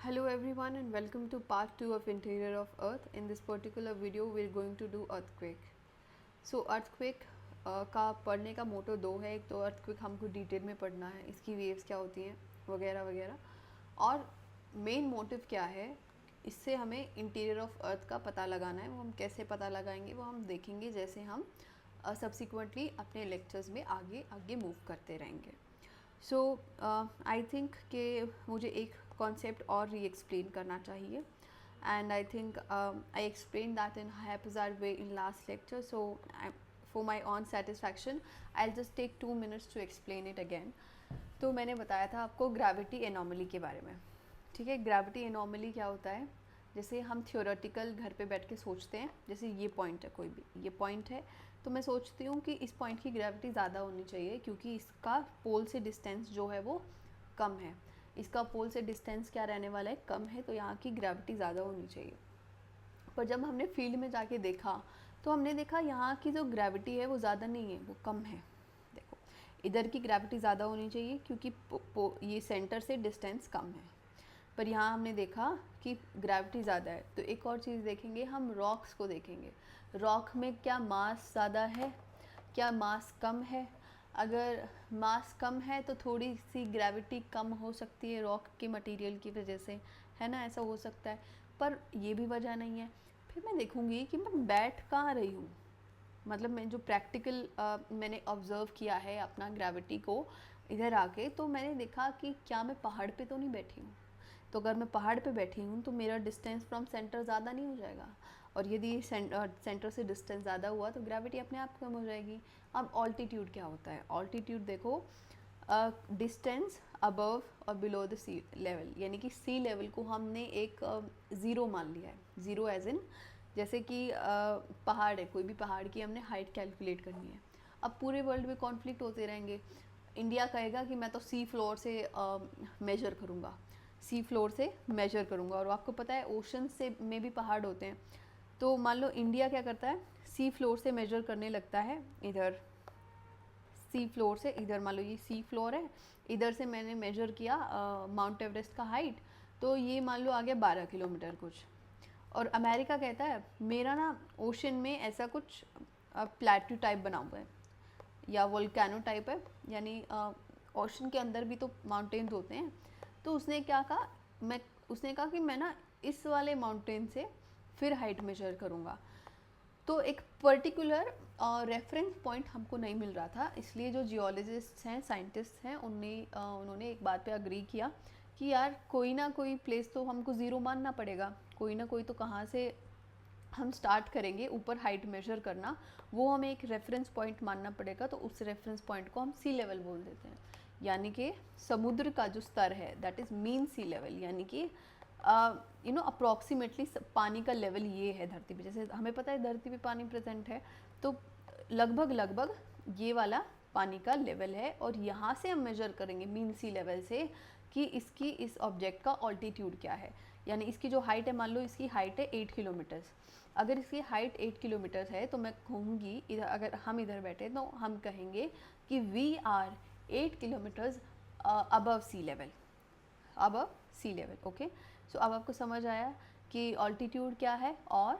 Hello everyone and welcome to part 2 of Interior of Earth. In this particular video we are going to do earthquake. So earथक्वेक का पढ़ने का मोटो दो है. एक तो earthquake हमको डिटेल में पढ़ना है, इसकी वेव्स क्या होती हैं वगैरह वगैरह, और मेन मोटिव क्या है, इससे हमें इंटीरियर ऑफ अर्थ का पता लगाना है. वो हम कैसे पता लगाएंगे वो हम देखेंगे जैसे हम सब्सिक्वेंटली अपने लेक्चर्स में आगे आगे मूव करते रहेंगे. सो आई थिंक कि मुझे एक कॉन्सेप्ट और री एक्सप्लेन करना चाहिए, and I think I explained that in haphazard way in last lecture, so for my own satisfaction I'll just take 2 minutes to explain it again. तो मैंने बताया था आपको ग्रेविटी एनॉमली के बारे में. ठीक है, ग्रेविटी एनॉमली क्या होता है, जैसे हम थियोरेटिकल घर पे बैठ के सोचते हैं, जैसे ये पॉइंट है, कोई भी ये पॉइंट है, तो मैं सोचती हूँ कि इस पॉइंट की ग्रेविटी ज़्यादा होनी चाहिए क्योंकि इसका पोल से डिस्टेंस जो है वो कम है. इसका पोल से डिस्टेंस क्या रहने वाला है, कम है, तो यहाँ की ग्रेविटी ज़्यादा होनी चाहिए. पर जब हमने फील्ड में जाके देखा तो हमने देखा यहाँ की जो ग्रेविटी है वो ज़्यादा नहीं है, वो कम है. देखो, इधर की ग्रेविटी ज़्यादा होनी चाहिए क्योंकि ये सेंटर से डिस्टेंस कम है, पर यहाँ हमने देखा कि ग्रेविटी ज़्यादा है. तो एक और चीज़ देखेंगे, हम रॉक्स को देखेंगे. रॉक में क्या मास ज़्यादा है, क्या मास कम है. अगर मास कम है तो थोड़ी सी ग्रेविटी कम हो सकती है रॉक के मटेरियल की वजह से, है ना, ऐसा हो सकता है, पर ये भी वजह नहीं है. फिर मैं देखूँगी कि मैं बैठ कहाँ रही हूँ, मतलब मैं जो प्रैक्टिकल मैंने ऑब्ज़र्व किया है अपना ग्रेविटी को इधर आके, तो मैंने देखा कि क्या मैं पहाड़ पे तो नहीं बैठी हूँ. तो अगर मैं पहाड़ पे बैठी हूँ तो मेरा डिस्टेंस फ्रॉम सेंटर ज़्यादा नहीं हो जाएगा, और यदि सेंटर से डिस्टेंस ज़्यादा हुआ तो ग्रेविटी अपने आप कम हो जाएगी. अब ऑल्टीट्यूड क्या होता है, ऑल्टीट्यूड देखो, डिस्टेंस अबव और बिलो द सी लेवल, यानी कि सी लेवल को हमने एक ज़ीरो मान लिया है. ज़ीरो एज इन जैसे कि पहाड़ है, कोई भी पहाड़ की हमने हाइट कैलकुलेट करनी है. अब पूरे वर्ल्ड में कॉन्फ्लिक्ट होते रहेंगे. इंडिया कहेगा कि मैं तो सी फ्लोर से मेजर करूँगा, सी फ्लोर से मेजर करूँगा, और आपको पता है ओशन से में भी पहाड़ होते हैं. तो मान लो इंडिया क्या करता है, सी फ्लोर से मेजर करने लगता है, इधर सी फ्लोर से, इधर मान लो ये सी फ्लोर है, इधर से मैंने मेजर किया माउंट एवरेस्ट का हाइट, तो ये मान लो आ गया 12 किलोमीटर कुछ. और अमेरिका कहता है मेरा ना ओशन में ऐसा कुछ प्लेट्यू टाइप बना हुआ है या वोल्केनो टाइप है, यानी ओशन के अंदर भी तो माउंटेन्स होते हैं. तो उसने क्या कहा, उसने कहा कि मैं ना इस वाले माउंटेन से फिर हाइट मेजर करूँगा. तो एक पर्टिकुलर रेफरेंस पॉइंट हमको नहीं मिल रहा था, इसलिए जो जियोलॉजिस्ट हैं, साइंटिस्ट हैं, उन्होंने एक बात पे अग्री किया कि यार कोई ना कोई प्लेस तो हमको ज़ीरो मानना पड़ेगा, कोई ना कोई तो कहाँ से हम स्टार्ट करेंगे ऊपर हाइट मेजर करना, वो हमें एक रेफरेंस पॉइंट मानना पड़ेगा. तो उस रेफरेंस पॉइंट को हम सी लेवल बोल देते हैं, यानी कि समुद्र का जो स्तर है, that is mean sea level, यानी कि अप्रॉक्सीमेटली पानी का लेवल ये है धरती पे. जैसे हमें पता है धरती पे पानी प्रेजेंट है, तो लगभग लगभग ये वाला पानी का लेवल है, और यहाँ से हम मेजर करेंगे मीन सी लेवल से कि इसकी इस ऑब्जेक्ट का ऑल्टीट्यूड क्या है. यानी इसकी जो हाइट है, मान लो इसकी हाइट है 8 किलोमीटर्स. अगर इसकी हाइट 8 किलोमीटर्स है तो मैं कहूँगी, इधर अगर हम इधर बैठे तो हम कहेंगे कि we are 8 kilometres above sea level, above sea level. Okay, so अब आपको समझ आया कि ऑल्टीट्यूड क्या है, और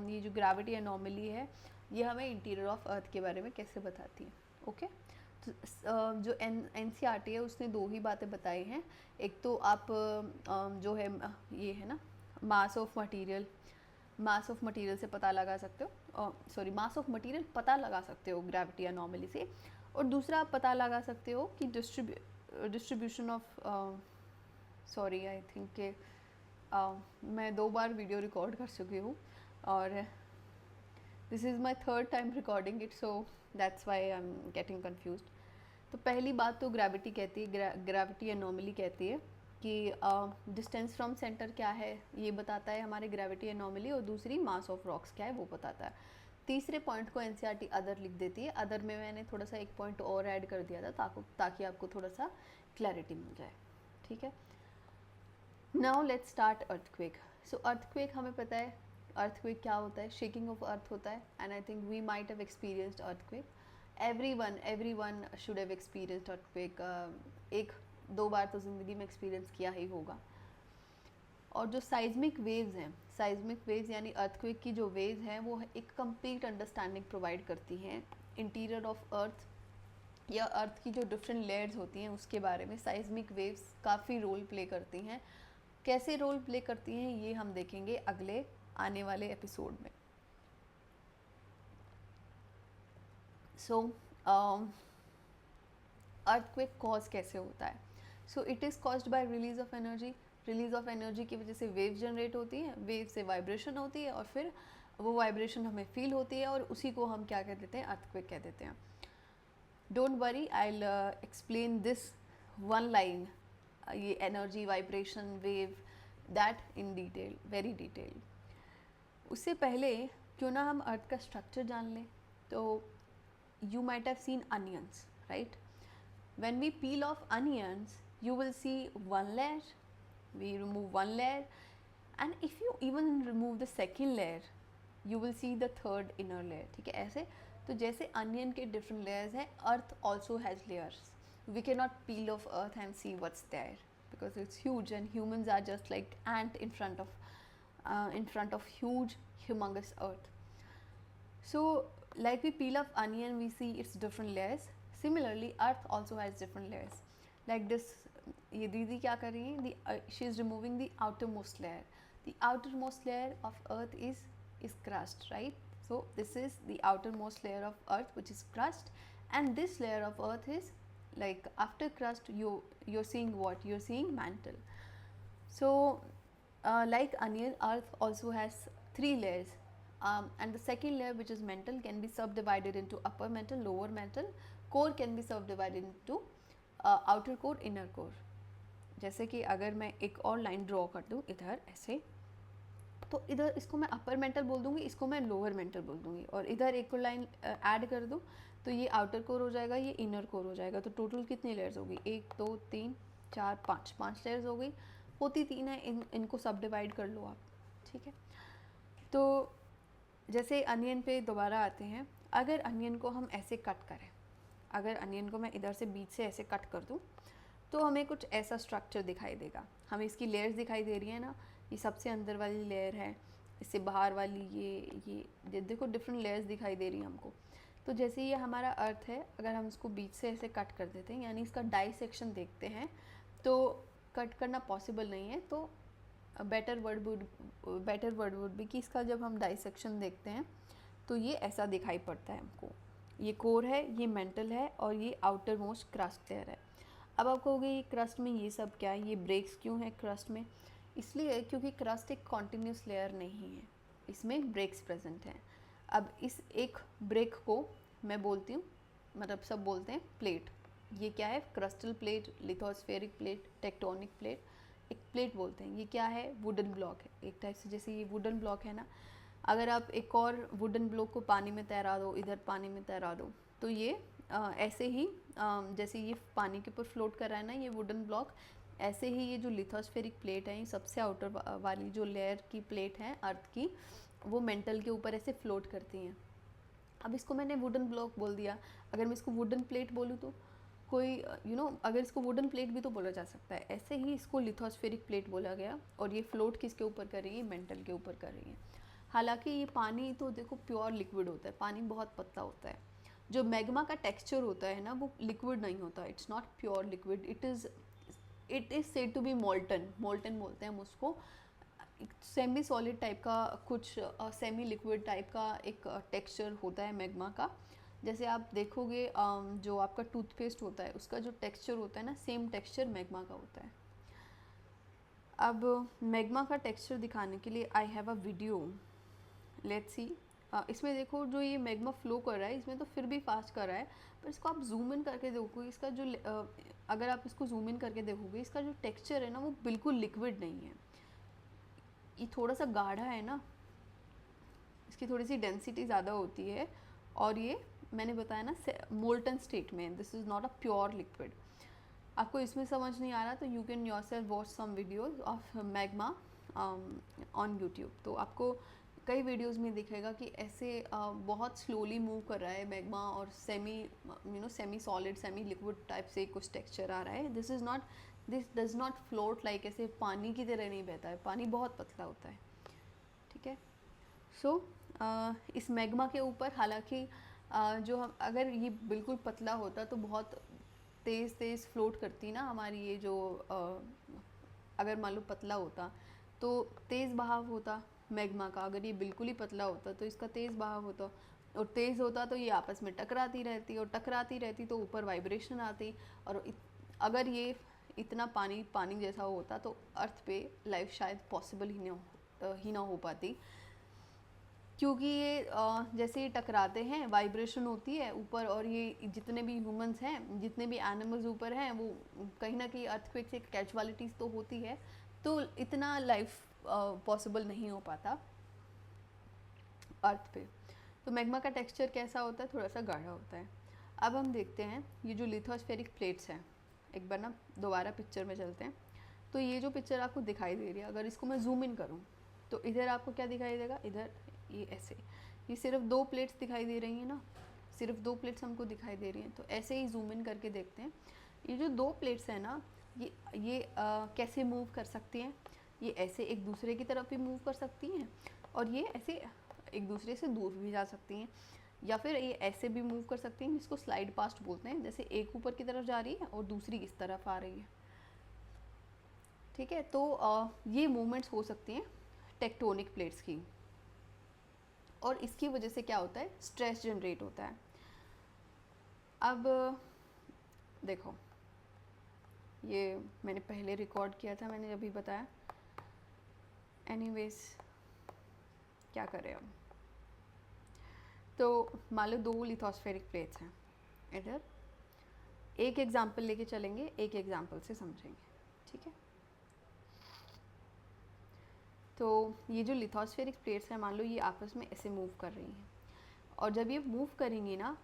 ये जो ग्रेविटी एनॉमली है ये हमें इंटीरियर ऑफ अर्थ के बारे में कैसे बताती है. ओके, तो जो NCERT है उसने दो ही बातें बताई हैं. एक तो आप जो है ये है ना, mass of material, mass of material से पता लगा सकते हो, सॉरी मास ऑफ मटेरियल पता लगा सकते हो ग्रेविटी एनॉमली से. और दूसरा आप पता लगा सकते हो कि distribution of, sorry I think के मैं 2 बार वीडियो रिकॉर्ड कर चुकी हूँ, और this is my third time recording it, so that's why I am getting confused. तो पहली बात तो ग्रेविटी कहती है, ग्रेविटी एनॉमली कहती है कि डिस्टेंस फ्रॉम सेंटर क्या है ये बताता है हमारे ग्रेविटी एनॉमली, और दूसरी मास ऑफ रॉक्स क्या है वो बताता है. तीसरे पॉइंट को NCERT अदर लिख देती है. अदर में मैंने थोड़ा सा एक पॉइंट और ऐड कर दिया था ताकि आपको थोड़ा सा क्लैरिटी मिल जाए. ठीक है, now let's start earthquake. So earthquake हमें पता है अर्थक्वेक क्या होता है, शेकिंग ऑफ अर्थ होता है, and I think we might have experienced earthquake. everyone should have experienced earthquake. एक 2 बार तो ज़िंदगी में एक्सपीरियंस किया ही होगा. और जो साइज्मिक वेव्स हैं, साइज्मिक वेव्स यानी अर्थक्वेक की जो वेव्स हैं वो एक कंप्लीट अंडरस्टैंडिंग प्रोवाइड करती हैं इंटीरियर ऑफ अर्थ या अर्थ की जो डिफरेंट लेयर्स होती हैं उसके बारे में। साइज्मिक वेव्स काफ़ी रोल प्ले करती हैं। कैसे रोल प्ले करती हैं ये हम देखेंगे अगले आने वाले एपिसोड में। सो अर्थक्वेक कॉज कैसे होता है? So it is caused by release of energy. Release of energy की वजह से वेव जनरेट होती है, वेव से वाइब्रेशन होती है और फिर वो वाइब्रेशन हमें फील होती है और उसी को हम क्या कह देते हैं? अर्थक्वेक कह देते हैं। Don't worry, I will explain this one line, ये energy, vibration, wave, that in detail, very detail. उससे पहले क्यों ना हम अर्थ का स्ट्रक्चर जान लें। तो you might have seen onions, right? When we peel off onions, you will see one layer. We remove one layer, and if you even remove the second layer, you will see the third inner layer. ठीक है, ऐसे तो जैसे onion के different layers हैं, earth also has layers. We cannot peel off earth and see what's there because it's huge, and humans are just like ant in front of huge, humongous earth. So like we peel off onion, we see its different layers. Similarly, earth also has different layers. Like this, ये दीदी क्या कर रही है? She is removing the outermost layer. The outermost layer of earth is crust, right? So this is the outermost layer of earth, which is crust, and this layer of earth is like after crust. You're seeing what? You're seeing mantle. So like onion, earth also has 3 layers. And the second layer, which is mantle, can be subdivided into upper mantle, lower mantle. Core can be subdivided into outer core, inner core. जैसे कि अगर मैं एक और line draw कर दूँ इधर ऐसे, तो इधर इसको मैं अपर मेंटल बोल दूँगी, इसको मैं लोअर मेंटल बोल दूँगी, और इधर एक और लाइन ऐड कर दूँ तो ये आउटर कोर हो जाएगा, ये इनर कोर हो जाएगा। तो टोटल कितनी लेयर्स होगी? 1 2 3 4 5 लेयर्स हो गई। होती 3 है, इनको सब डिवाइड कर लो आप, ठीक है। तो जैसे अनियन पे दोबारा आते हैं। अगर अनियन को हम ऐसे कट करें, अगर अनियन को मैं इधर से बीच से ऐसे कट कर दूँ तो हमें कुछ ऐसा स्ट्रक्चर दिखाई देगा। हमें इसकी लेयर्स दिखाई दे रही है ना, ये सबसे अंदर वाली लेयर है, इससे बाहर वाली ये देखो डिफरेंट लेयर्स दिखाई दे रही है हमको। तो जैसे ये हमारा अर्थ है, अगर हम इसको बीच से ऐसे कट कर देते हैं, यानी इसका डाइसेक्शन देखते हैं, तो कट करना पॉसिबल नहीं है। तो बेटर वर्ड वुड बी कि इसका जब हम डाइसेक्शन देखते हैं तो ये ऐसा दिखाई पड़ता है हमको। ये कोर है, ये मेंटल है और ये आउटर मोस्ट क्रस्ट लेयर है। अब आप कहोगे ये क्रस्ट में ये सब क्या है, ये ब्रेक्स क्यों है क्रस्ट में? इसलिए क्योंकि क्रस्ट एक कॉन्टिन्यूस लेयर नहीं है, इसमें ब्रेक्स प्रेजेंट हैं। अब इस एक ब्रेक को मैं बोलती हूँ, मतलब सब बोलते हैं प्लेट। ये क्या है? Crystal plate, lithospheric plate, tectonic plate, एक प्लेट बोलते हैं। ये क्या है? वुडन ब्लॉक है एक टाइप से। जैसे ये वुडन ब्लॉक है ना, अगर आप एक और वुडन ब्लॉक को पानी में तैरा दो, इधर पानी में तैरा दो, तो ये ऐसे ही जैसे ये पानी के ऊपर फ्लोट कर रहा है ना ये वुडन ब्लॉक, ऐसे ही ये जो लिथोस्फेरिक प्लेट है, ये सबसे आउटर वाली जो लेयर की प्लेट है अर्थ की, वो मेंटल के ऊपर ऐसे फ्लोट करती हैं। अब इसको मैंने वुडन ब्लॉक बोल दिया, अगर मैं इसको वुडन प्लेट बोलूँ तो कोई अगर इसको वुडन प्लेट भी तो बोला जा सकता है। ऐसे ही इसको लिथोस्फेरिक प्लेट बोला गया, और ये फ्लोट किसके ऊपर कर रही है? मेंटल के ऊपर कर रही है। हालांकि ये पानी तो देखो प्योर लिक्विड होता है, पानी बहुत पतला होता है। जो मैग्मा का टेक्सचर होता है ना, वो लिक्विड नहीं होता, it's not pure liquid, it is said to be molten बोलते हैं हम उसको। सेमी सॉलिड टाइप का, कुछ सेमी लिक्विड टाइप का एक टेक्सचर होता है मैग्मा का। जैसे आप देखोगे जो आपका टूथपेस्ट होता है उसका जो टेक्सचर होता है ना, सेम टेक्सचर मैग्मा का होता है। अब मैग्मा का टेक्सचर दिखाने के लिए I have a video, let's see. इसमें देखो जो ये मैग्मा फ्लो कर रहा है, इसमें तो फिर भी फास्ट कर रहा है, पर इसको आप जूम इन करके देखोगे, इसका जो अगर आप इसको जूम इन करके देखोगे, इसका जो टेक्सचर है ना वो बिल्कुल लिक्विड नहीं है, ये थोड़ा सा गाढ़ा है ना, इसकी थोड़ी सी डेंसिटी ज़्यादा होती है, और ये मैंने बताया ना मोल्टन स्टेट में, this is not a pure liquid. आपको इसमें समझ नहीं आ रहा तो you can yourself watch some videos of magma on YouTube. तो आपको कई वीडियोस में दिखेगा कि ऐसे बहुत स्लोली मूव कर रहा है मैग्मा, और semi solid semi liquid type से कुछ टेक्सचर आ रहा है। This is not this does not float like, ऐसे पानी की तरह नहीं बहता है, पानी बहुत पतला होता है, ठीक है। सो इस मैग्मा के ऊपर हालांकि जो हम, अगर ये बिल्कुल पतला होता तो बहुत तेज़ तेज़ फ्लोट करती ना हमारी ये जो अगर मान लो पतला होता तो तेज़ बहाव होता मैग्मा का, अगर ये बिल्कुल ही पतला होता तो इसका तेज़ बहाव होता, और तेज़ होता तो ये आपस में टकराती रहती, और टकराती रहती तो ऊपर वाइब्रेशन आती, और अगर ये इतना पानी पानी जैसा होता तो अर्थ पे लाइफ शायद पॉसिबल ही ना हो पाती, क्योंकि ये जैसे ये टकराते हैं वाइब्रेशन होती है ऊपर, और ये जितने भी ह्यूमंस हैं, जितने भी एनिमल्स ऊपर हैं, वो कहीं ना कहीं अर्थक्वेक से कैजुअलिटीज़ तो होती है, तो इतना लाइफ पॉसिबल नहीं हो पाता अर्थ पे। तो मैग्मा का टेक्सचर कैसा होता है, थोड़ा सा गाढ़ा होता है। अब हम देखते हैं ये जो लिथोस्फेरिक प्लेट्स हैं, एक बार ना दोबारा पिक्चर में चलते हैं। तो ये जो पिक्चर आपको दिखाई दे रही है, अगर इसको मैं जूम इन करूँ तो इधर आपको क्या दिखाई देगा, इधर ये ऐसे, ये सिर्फ 2 प्लेट्स दिखाई दे रही हैं ना, सिर्फ 2 प्लेट्स हमको दिखाई दे रही हैं। तो ऐसे ही जूम इन करके देखते हैं, ये जो 2 प्लेट्स हैं ना, ये कैसे मूव कर सकती हैं, ये ऐसे एक दूसरे की तरफ भी मूव कर सकती हैं, और ये ऐसे एक दूसरे से दूर भी जा सकती हैं, या फिर ये ऐसे भी मूव कर सकती हैं, जिसको स्लाइड पास्ट बोलते हैं, जैसे एक ऊपर की तरफ जा रही है और दूसरी इस तरफ आ रही है, ठीक है। तो ये मूवमेंट्स हो सकती हैं टेक्टोनिक प्लेट्स की, और इसकी वजह से क्या होता है, स्ट्रेस जनरेट होता है। अब देखो, ये मैंने पहले रिकॉर्ड किया था, मैंने अभी बताया, एनीवेज क्या करें अब। तो मान लो 2 लिथोस्फेरिक प्लेट्स हैं, इधर एक एग्जाम्पल लेके चलेंगे, एक एग्जाम्पल से समझेंगे, ठीक है। तो ये जो लिथोस्फेरिक प्लेट्स हैं, मान लो ये आपस में ऐसे मूव कर रही हैं, और जब ये मूव करेंगी ना,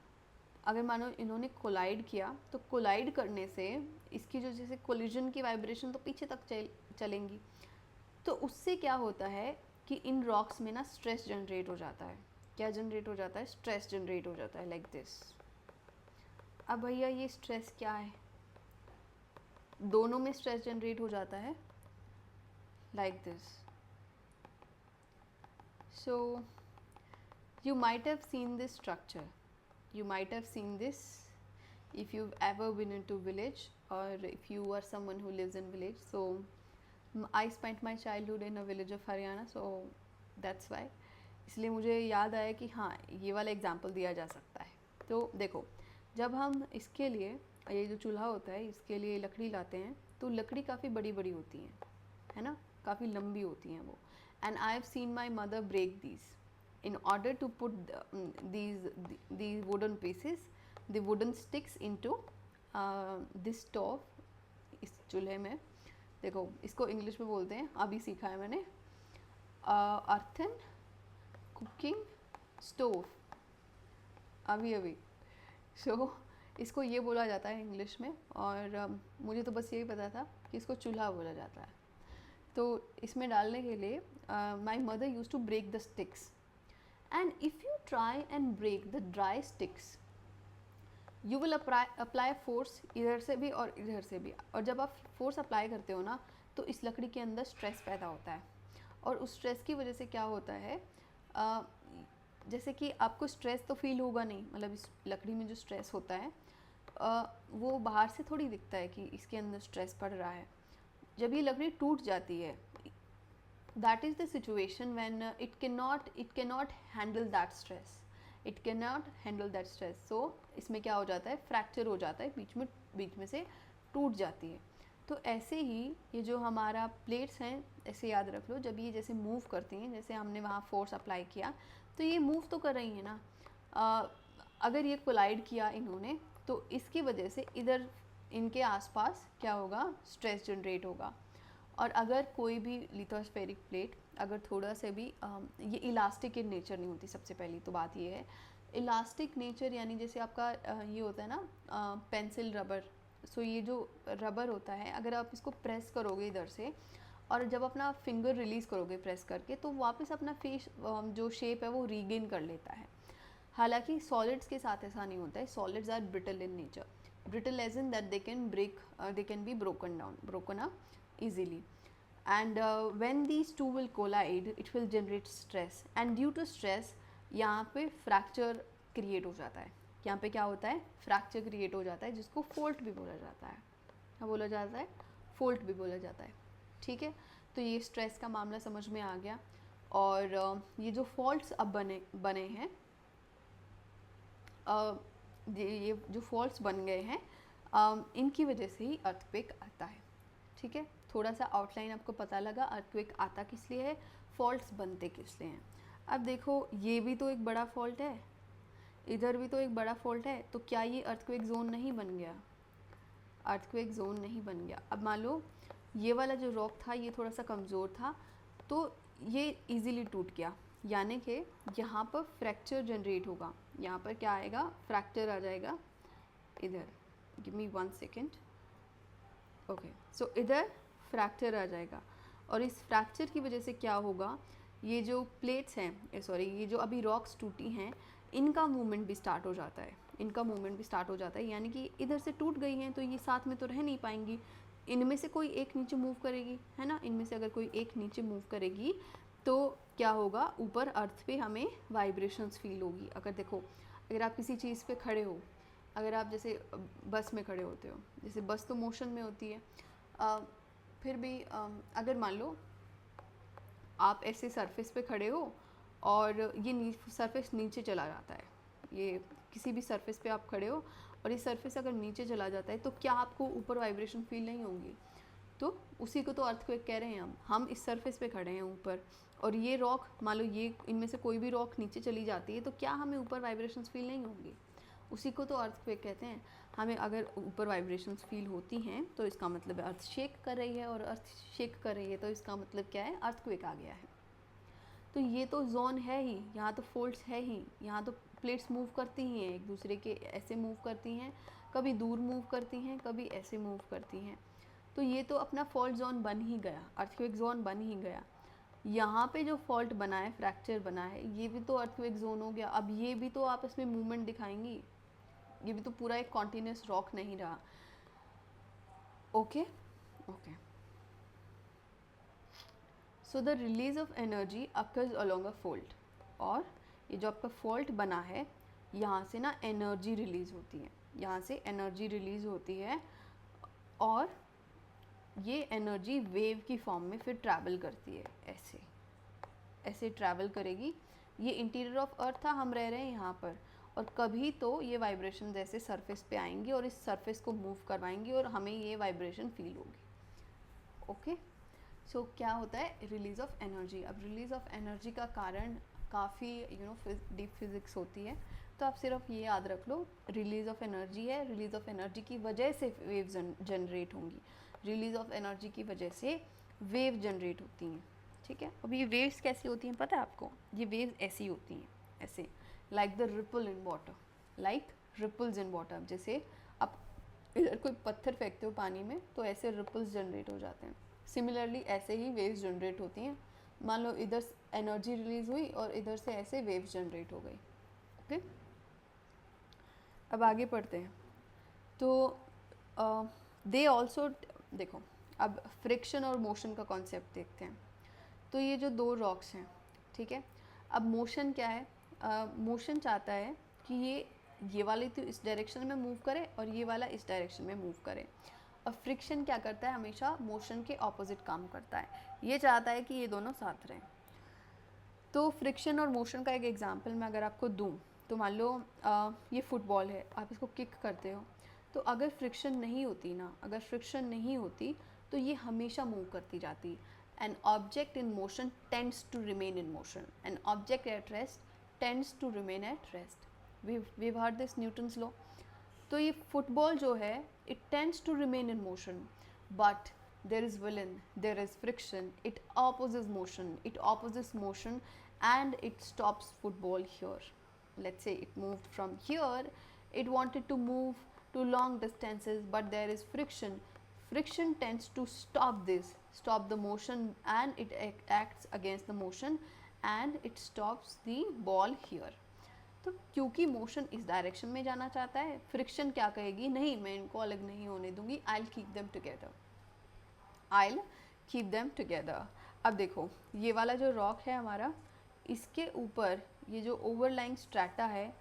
अगर मानो इन्होंने कोलाइड किया, तो कोलाइड करने से इसकी जो जैसे कोलिजन की वाइब्रेशन तो पीछे तक चलेंगी, तो उससे क्या होता है कि इन रॉक्स में ना स्ट्रेस जनरेट हो जाता है। क्या जनरेट हो जाता है, स्ट्रेस जनरेट हो जाता है, लाइक दिस। अब भैया ये स्ट्रेस क्या है, दोनों में स्ट्रेस जनरेट हो जाता है, like this. So you might have seen this structure, you might have seen this if you've ever been into village, or if you are someone who lives in village. So I spent my childhood in a village of Haryana, so that's why, इसलिए मुझे याद आया कि हाँ ये वाला example दिया जा सकता है। तो देखो, जब हम इसके लिए, ये जो चूल्हा होता है, इसके लिए लकड़ी लाते हैं, तो लकड़ी काफ़ी बड़ी बड़ी होती है ना, काफ़ी लंबी होती हैं वो, and I have seen my mother break these in order to put these wooden pieces, the wooden sticks into this stove, इस चूल्हे में। देखो इसको इंग्लिश में बोलते हैं, अभी सीखा है मैंने, अर्थन कुकिंग स्टोव, अभी सो इसको ये बोला जाता है इंग्लिश में, और मुझे तो बस यही पता था कि इसको चूल्हा बोला जाता है। तो इसमें डालने के लिए my mother use to break the sticks, and if you try and break the dry sticks, you will apply force इधर से भी और इधर से भी, और जब आप फोर्स अप्लाई करते हो ना, तो इस लकड़ी के अंदर स्ट्रेस पैदा होता है, और उस स्ट्रेस की वजह से क्या होता है, जैसे कि आपको स्ट्रेस तो फील होगा नहीं, मतलब इस लकड़ी में जो स्ट्रेस होता है वो बाहर से थोड़ी दिखता है कि इसके अंदर स्ट्रेस पड़ रहा है। जब ये लकड़ी टूट जाती है, that is the situation when it can not handle that stress, it can not handle that stress. So इसमें क्या हो जाता है, फ्रैक्चर हो जाता है, बीच में से टूट जाती है। तो ऐसे ही ये जो हमारा प्लेट्स हैं, ऐसे याद रख लो, जब ये जैसे मूव करती हैं, जैसे हमने वहाँ फोर्स अप्लाई किया, तो ये मूव तो कर रही हैं ना, अगर ये कोलाइड किया इन्होंने, तो इसकी वजह से इधर इनके आसपास क्या होगा, स्ट्रेस जनरेट होगा। और अगर कोई भी लिथोस्फेरिक प्लेट अगर थोड़ा से भी ये इलास्टिक इन नेचर नहीं होती, सबसे पहली तो बात ये है। इलास्टिक नेचर यानी जैसे आपका ये होता है ना पेंसिल रबर, सो ये जो रबर होता है, अगर आप इसको प्रेस करोगे इधर से, और जब अपना फिंगर रिलीज़ करोगे प्रेस करके, तो वापस अपना फेस जो शेप है वो रीगेन कर लेता है। हालांकि सॉलिड्स के साथ ऐसा नहीं होता है, solids are brittle in nature, brittle as in that they can be broken up easily. And when these two will collide, it will generate stress, and due to stress यहाँ पे फ्रैक्चर क्रिएट हो जाता है. यहाँ पे क्या होता है, फ्रैक्चर क्रिएट हो जाता है, जिसको फॉल्ट भी बोला जाता है. क्या बोला जाता है, फॉल्ट भी बोला जाता है. ठीक है, तो ये स्ट्रेस का मामला समझ में आ गया. और ये जो फॉल्ट्स अब बने हैं, ये जो फॉल्ट्स बन गए हैं, इनकी वजह से ही अर्थक्वेक आता है. ठीक है, थोड़ा सा आउटलाइन आपको पता लगा अर्थक्वेक आता किस लिए है, फॉल्ट्स बनते किस लिए हैं. अब देखो, ये भी तो एक बड़ा फॉल्ट है, इधर भी तो एक बड़ा फॉल्ट है, तो क्या ये अर्थक्वेक जोन नहीं बन गया, अर्थक्वेक जोन नहीं बन गया. अब मान लो ये वाला जो रॉक था ये थोड़ा सा कमज़ोर था, तो ये इजीली टूट गया, यानी कि यहाँ पर फ्रैक्चर जनरेट होगा. यहाँ पर क्या आएगा, फ्रैक्चर आ जाएगा इधर. Give me 1 second. ओके, सो इधर फ्रैक्चर आ जाएगा, और इस फ्रैक्चर की वजह से क्या होगा, ये जो प्लेट्स हैं, सॉरी, ये जो अभी रॉक्स टूटी हैं, इनका मूवमेंट भी स्टार्ट हो जाता है. इनका मूवमेंट भी स्टार्ट हो जाता है, यानी कि इधर से टूट गई हैं तो ये साथ में तो रह नहीं पाएंगी. इनमें से कोई एक नीचे मूव करेगी, है ना. इनमें से अगर कोई एक नीचे मूव करेगी तो क्या होगा, ऊपर अर्थ पे हमें वाइब्रेशंस फील होगी. अगर देखो, अगर आप किसी चीज़ पे खड़े हो, अगर आप जैसे बस में खड़े होते हो, जैसे बस तो मोशन में होती है, फिर भी अगर मान लो आप ऐसे सरफेस पे खड़े हो और ये सरफेस नीचे चला जाता है, ये किसी भी सरफेस पे आप खड़े हो और ये सरफेस अगर नीचे चला जाता है, तो क्या आपको ऊपर वाइब्रेशन फील नहीं होंगी. तो उसी को तो अर्थक्वेक कह रहे हैं. हम इस सरफेस पे खड़े हैं ऊपर, और ये रॉक, मान लो ये इनमें से कोई भी रॉक नीचे चली जाती है, तो क्या हमें ऊपर वाइब्रेशंस फील नहीं होंगी. उसी को तो अर्थक्वेक कहते हैं. हमें अगर ऊपर वाइब्रेशंस फील होती हैं तो इसका मतलब है अर्थ शेक कर रही है, और अर्थ शेक कर रही है तो इसका मतलब क्या है, अर्थक्वेक आ गया है. तो ये तो जोन है ही, यहाँ तो फोल्ड्स है ही, यहाँ तो प्लेट्स मूव करती ही हैं, एक दूसरे के ऐसे मूव करती हैं, कभी दूर मूव करती हैं, कभी ऐसे मूव करती हैं. तो ये तो अपना फॉल्ट जोन बन ही गया, अर्थक्वेक जोन बन ही गया. यहाँ पे जो फॉल्ट बना है, फ्रैक्चर बना है, ये भी तो अर्थक्वेक जोन हो गया. अब ये भी तो आपस में मूवमेंट दिखाएंगी, ये भी तो पूरा एक कॉन्टिन्यूस रॉक नहीं रहा. Okay okay. So the release of energy occurs along a fault. और ये जो आपका फॉल्ट बना है, यहाँ से ना एनर्जी रिलीज़ होती है, यहाँ से एनर्जी रिलीज़ होती है, और ये एनर्जी वेव की फॉर्म में फिर ट्रैवल करती है, ऐसे ऐसे ट्रैवल करेगी. ये इंटीरियर ऑफ अर्थ था, हम रह रहे हैं यहाँ पर, और कभी तो ये वाइब्रेशन जैसे सरफेस पे आएंगी और इस सरफेस को मूव करवाएंगी और हमें ये वाइब्रेशन फील होगी. ओके, सो क्या होता है, रिलीज़ ऑफ एनर्जी. अब रिलीज़ ऑफ एनर्जी का कारण काफ़ी डीप फिज़िक्स होती है, तो आप सिर्फ ये याद रख लो, रिलीज़ ऑफ एनर्जी है, रिलीज़ ऑफ एनर्जी की वजह से वेव जनरेट होंगी, रिलीज़ ऑफ एनर्जी की वजह से वेव जनरेट होती हैं. ठीक है, अब ये वेव्स कैसी होती हैं पता है आपको, ये वेव्स ऐसी होती हैं, ऐसे, like the ripple in water, like ripples in water. जैसे आप इधर कोई पत्थर फेंकते हो पानी में, तो ऐसे रिपल्स जनरेट हो जाते हैं. सिमिलरली ऐसे ही वेव्स जनरेट होती हैं. मान लो इधर एनर्जी रिलीज हुई और इधर से ऐसे वेव्स जनरेट हो गई. ओके, अब आगे पढ़ते हैं. तो दे ऑल्सो, देखो अब फ्रिक्शन और मोशन का कॉन्सेप्ट देखते हैं. तो ये जो दो रॉक्स हैं, ठीक है, अब मोशन क्या है, मोशन चाहता है कि ये वाली तो इस डायरेक्शन में मूव करे और ये वाला इस डायरेक्शन में मूव करे. और फ्रिक्शन क्या करता है, हमेशा मोशन के ऑपोजिट काम करता है, ये चाहता है कि ये दोनों साथ रहें. तो फ्रिक्शन और मोशन का एक एग्जांपल मैं अगर आपको दूं, तो मान लो ये फुटबॉल है, आप इसको किक करते हो, तो अगर फ्रिक्शन नहीं होती ना, अगर फ्रिक्शन नहीं होती तो ये हमेशा मूव करती जाती. An object in motion tends to remain in motion, an object at rest tends to remain at rest. We heard this Newton's law. तो ये फुटबॉल जो है, it tends to remain in motion, but there is villain, there is friction, it opposes motion and it stops football here. Let's say it moved from here, it wanted to move to long distances, but there is friction tends to stop the motion, and it acts against the motion and it stops the ball here. तो क्योंकि motion इस direction में जाना चाहता है, friction क्या कहेगी, नहीं मैं इनको अलग नहीं होने दूंगी, I will keep them together, I will keep them together. अब देखो ये वाला जो रॉक है हमारा, इसके ऊपर ये जो ओवरलाइंग स्ट्रैटा है,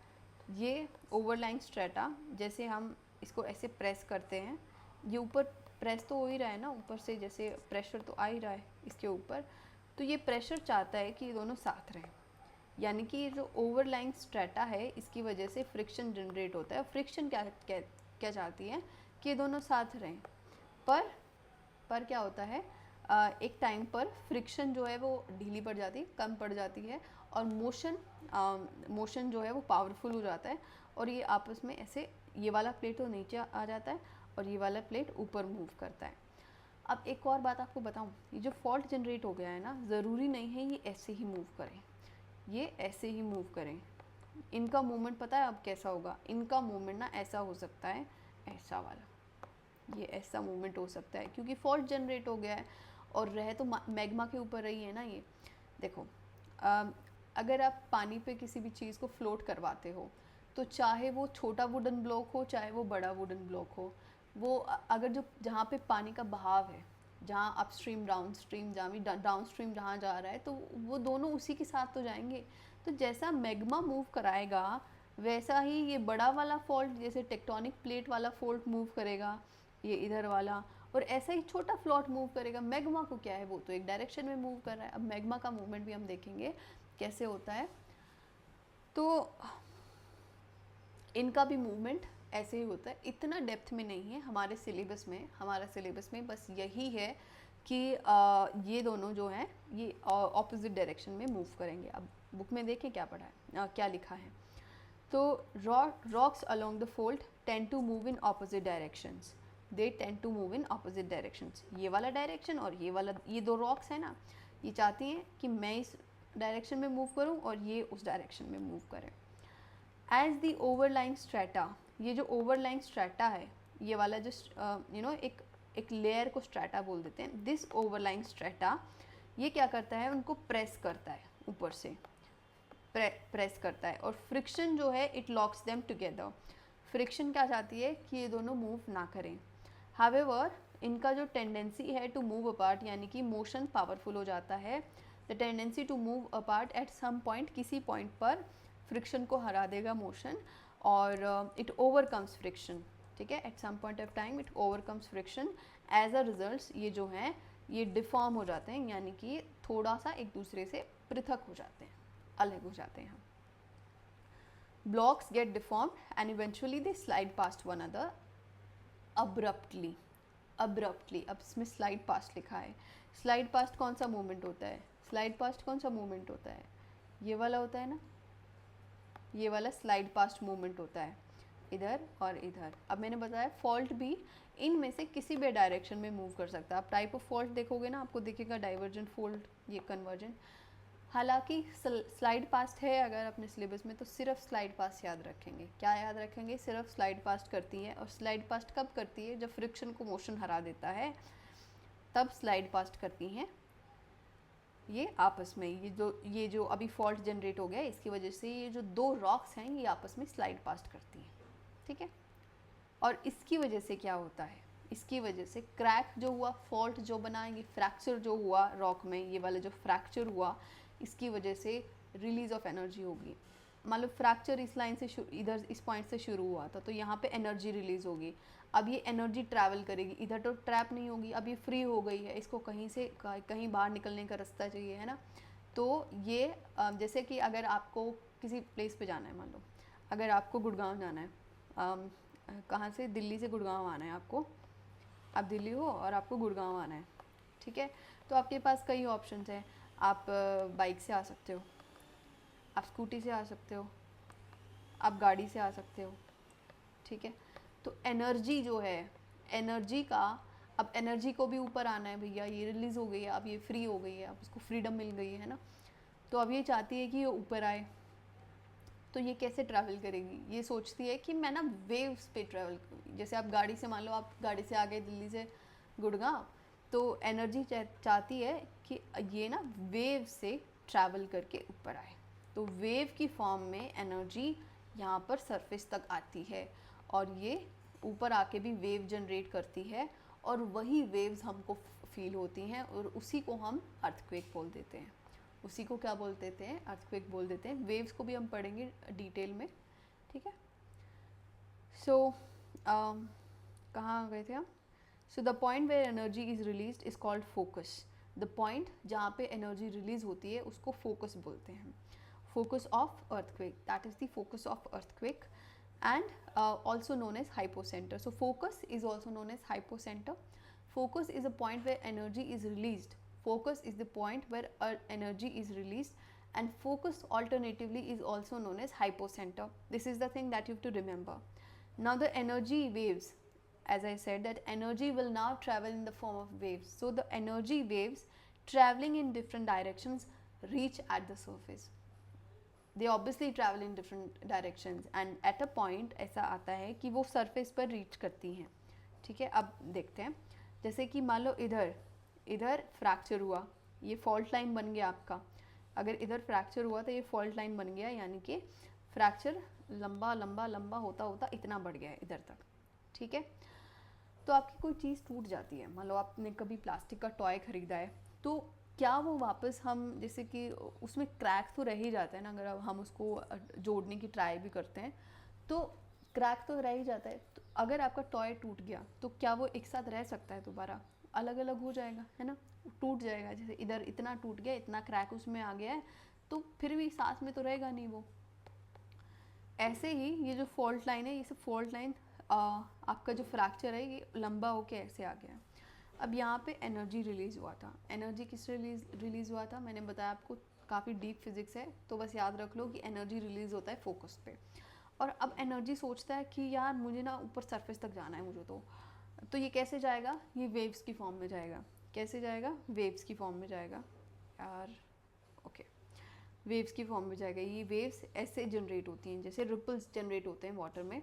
ये ओवरलाइंग स्ट्रैटा जैसे हम इसको ऐसे प्रेस करते हैं, ये ऊपर प्रेस तो हो ही रहा है ना, ऊपर से जैसे प्रेशर तो आ ही रहा है इसके ऊपर, तो ये प्रेशर चाहता है कि ये दोनों साथ रहें, यानी कि ये जो ओवरलाइंग स्ट्रैटा है इसकी वजह से फ्रिक्शन जनरेट होता है। फ्रिक्शन क्या चाहती है कि ये दोनों साथ रहें, पर क्या होता है, एक टाइम पर फ्रिक्शन जो है वो ढीली पड़ जाती है, कम पड़ जाती है, और मोशन जो है वो पावरफुल हो जाता है, और ये आपस में ऐसे, ये वाला प्लेट तो नीचे आ जाता है और ये वाला प्लेट ऊपर मूव करता है। अब एक और बात आपको बताऊं, ये जो फॉल्ट जनरेट हो गया है ना, ज़रूरी नहीं है ये ऐसे ही मूव करें, ये ऐसे ही मूव करें, इनका मूवमेंट पता है अब कैसा होगा, इनका मूवमेंट ना ऐसा हो सकता है, ऐसा वाला, ये ऐसा मूवमेंट हो सकता है क्योंकि फॉल्ट जनरेट हो गया है, और रह तो मैग्मा के ऊपर रही है ना ये। देखो अगर आप पानी पे किसी भी चीज़ को फ्लोट करवाते हो, तो चाहे वो छोटा वुडन ब्लॉक हो चाहे वो बड़ा वुडन ब्लॉक हो, वो अगर जो जहाँ पे पानी का बहाव है, जहाँ अपस्ट्रीम डाउन स्ट्रीम, जहाँ भी डाउन स्ट्रीम जहाँ जा रहा है, तो वो दोनों उसी के साथ तो जाएंगे। तो जैसा मैग्मा मूव कराएगा वैसा ही ये बड़ा वाला फॉल्ट, जैसे टेक्टोनिक प्लेट वाला फॉल्ट मूव करेगा ये इधर वाला, और ऐसा ही छोटा फ्लॉट मूव करेगा। मैग्मा को क्या है, वो तो एक डायरेक्शन में मूव कर रहा है। अब मैग्मा का मूवमेंट भी हम देखेंगे कैसे होता है, तो इनका भी मूवमेंट ऐसे ही होता है, इतना डेप्थ में नहीं है हमारे सिलेबस में। हमारा सिलेबस में बस यही है कि ये दोनों जो हैं ये ऑपोजिट डायरेक्शन में मूव करेंगे। अब बुक में देखें क्या पढ़ा है, क्या लिखा है। तो rocks along the fold tend to move in opposite directions, they tend to move in opposite directions. ये वाला डायरेक्शन और ये वाला, ये दो रॉक्स है ना, ये चाहती हैं कि मैं इस डायरेक्शन में मूव करूं और ये उस डायरेक्शन में मूव करें। एज द ओवरलाइंग स्ट्रैटा, ये जो ओवरलाइंग स्ट्रैटा है, ये वाला जो एक लेयर को स्ट्रैटा बोल देते हैं, दिस ओवरलाइंग स्ट्रैटा ये क्या करता है, उनको प्रेस करता है, ऊपर से प्रेस करता है, और फ्रिक्शन जो है it locks them together. Friction क्या चाहती है कि ये दोनों मूव ना करें। हावेवर इनका जो टेंडेंसी है टू मूव अपार्ट, यानी कि मोशन पावरफुल हो जाता है। The tendency to move apart at some point, किसी पॉइंट पर फ्रिक्शन को हरा देगा मोशन, और इट ओवरकम्स फ्रिक्शन, ठीक है, at some point of time it overcomes friction. As a result ये जो हैं ये डिफॉर्म हो जाते हैं, यानी कि थोड़ा सा एक दूसरे से पृथक हो जाते हैं, अलग हो जाते हैं। Blocks get deformed and eventually they slide past one other abruptly. Abruptly, अब इसमें स्लाइड पास्ट लिखा है। स्लाइड पास्ट कौन सा मूवमेंट होता है, स्लाइड पास्ट कौन सा मूवमेंट होता है, ये वाला होता है ना, ये वाला स्लाइड पास्ट मूवमेंट होता है, इधर और इधर। अब मैंने बताया फॉल्ट भी इनमें से किसी भी डायरेक्शन में मूव कर सकता है। आप टाइप ऑफ फॉल्ट देखोगे ना, आपको दिखेगा डाइवर्जेंट फॉल्ट, ये कन्वर्जेंट। हालांकि स्लाइड पास्ट है अगर अपने सिलेबस में, तो सिर्फ स्लाइड पास्ट याद रखेंगे। क्या याद रखेंगे, सिर्फ स्लाइड पास्ट करती है। और स्लाइड पास्ट कब करती है, जब फ्रिक्शन को मोशन हरा देता है, तब स्लाइड पास्ट करती हैं ये आपस में। ये जो अभी फॉल्ट जनरेट हो गया इसकी वजह से ये जो दो रॉक्स हैं ये आपस में स्लाइड पास्ट करती हैं, ठीक है। और इसकी वजह से क्या होता है, इसकी वजह से क्रैक जो हुआ, फॉल्ट जो बना, ये फ्रैक्चर जो हुआ रॉक में, ये वाला जो फ्रैक्चर हुआ, इसकी वजह से रिलीज ऑफ एनर्जी होगी। मान लो फ्रैक्चर इस लाइन से इधर इस पॉइंट से शुरू हुआ था, तो यहाँ पे एनर्जी रिलीज होगी। अब ये एनर्जी ट्रैवल करेगी, इधर तो ट्रैप नहीं होगी, अब ये फ्री हो गई है, इसको कहीं से कहीं बाहर निकलने का रास्ता चाहिए, है ना। तो ये जैसे कि अगर आपको किसी प्लेस पे जाना है, मान लो अगर आपको गुड़गांव जाना है, कहाँ से, दिल्ली से गुड़गांव आना है आपको, आप दिल्ली हो और आपको गुड़गांव आना है, ठीक है। तो आपके पास कई ऑप्शंस हैं। आप बाइक से आ सकते हो, आप स्कूटी से आ सकते हो, आप गाड़ी से आ सकते हो, ठीक है। तो एनर्जी जो है, एनर्जी का, अब एनर्जी को भी ऊपर आना है भैया, ये रिलीज़ हो गई है, अब ये फ्री हो गई है, अब उसको फ्रीडम मिल गई है ना। तो अब ये चाहती है कि ये ऊपर आए, तो ये कैसे ट्रैवल करेगी, ये सोचती है कि मैं ना वेव्स पे ट्रैवल करूँ। जैसे आप गाड़ी से, मान लो आप गाड़ी से आ गए दिल्ली से गुड़गांव, तो एनर्जी चाहती है कि ये ना वेव से ट्रैवल करके ऊपर आए। तो वेव की फॉर्म में एनर्जी यहाँ पर सरफेस तक आती है और ये ऊपर आके भी वेव जनरेट करती है और वही वेव्स हमको फील होती हैं और उसी को हम अर्थक्वेक बोल देते हैं। उसी को क्या बोल देते हैं? अर्थक्वेक बोल देते हैं। वेव्स को भी हम पढ़ेंगे डिटेल में, ठीक है। सो कहाँ गए थे हम? So the point where energy is released is called focus. The point जहाँ पे एनर्जी रिलीज होती है उसको फोकस बोलते हैं। Focus of earthquake, that is the focus of earthquake and also known as hypocenter. So focus is also known as hypocenter. Focus is a point where energy is released. Focus is the point where energy is released, and focus alternatively is also known as hypocenter. This is the thing that you have to remember. Now the energy waves, as I said, that energy will now travel in the form of waves. So the energy waves traveling in different directions reach at the surface. They obviously travel in different directions and at a point ऐसा आता है कि वो surface पर reach करती हैं, ठीक है। अब देखते हैं, जैसे कि मान लो इधर fracture हुआ, ये fault line बन गया आपका। अगर इधर fracture हुआ तो ये fault line बन गया, यानी कि fracture लंबा लंबा लंबा होता होता इतना बढ़ गया है इधर तक, ठीक है। तो आपकी कोई चीज़ टूट जाती है, मान लो आपने कभी प्लास्टिक का टॉय ख़रीदा है, तो क्या वो वापस हम, जैसे कि उसमें क्रैक तो रह ही जाता है ना, अगर हम उसको जोड़ने की ट्राई भी करते हैं तो क्रैक तो रह ही जाता है। तो अगर आपका टॉय टूट गया तो क्या वो एक साथ रह सकता है? दोबारा अलग अलग हो जाएगा, है ना, टूट जाएगा। जैसे इधर इतना टूट गया, इतना क्रैक उसमें आ गया है, तो फिर भी साथ में तो रहेगा नहीं वो। ऐसे ही ये जो फॉल्ट लाइन है, ये सब फॉल्ट लाइन आपका जो फ्रैक्चर है ये लंबा होके ऐसे आ गया। अब यहाँ पे एनर्जी रिलीज़ हुआ था। एनर्जी किस रिलीज़ हुआ था? मैंने बताया आपको, काफ़ी डीप फिजिक्स है, तो बस याद रख लो कि एनर्जी रिलीज़ होता है फोकस पे। और अब एनर्जी सोचता है कि यार मुझे ना ऊपर सरफेस तक जाना है मुझे, तो ये कैसे जाएगा? ये वेव्स की फॉर्म में जाएगा। कैसे जाएगा? वेव्स की फॉर्म में जाएगा यार, ओके, वेव्स की फॉर्म में जाएगा। ये वेव्स ऐसे जनरेट होती हैं, जैसे रिपल्स जनरेट होते हैं वाटर में,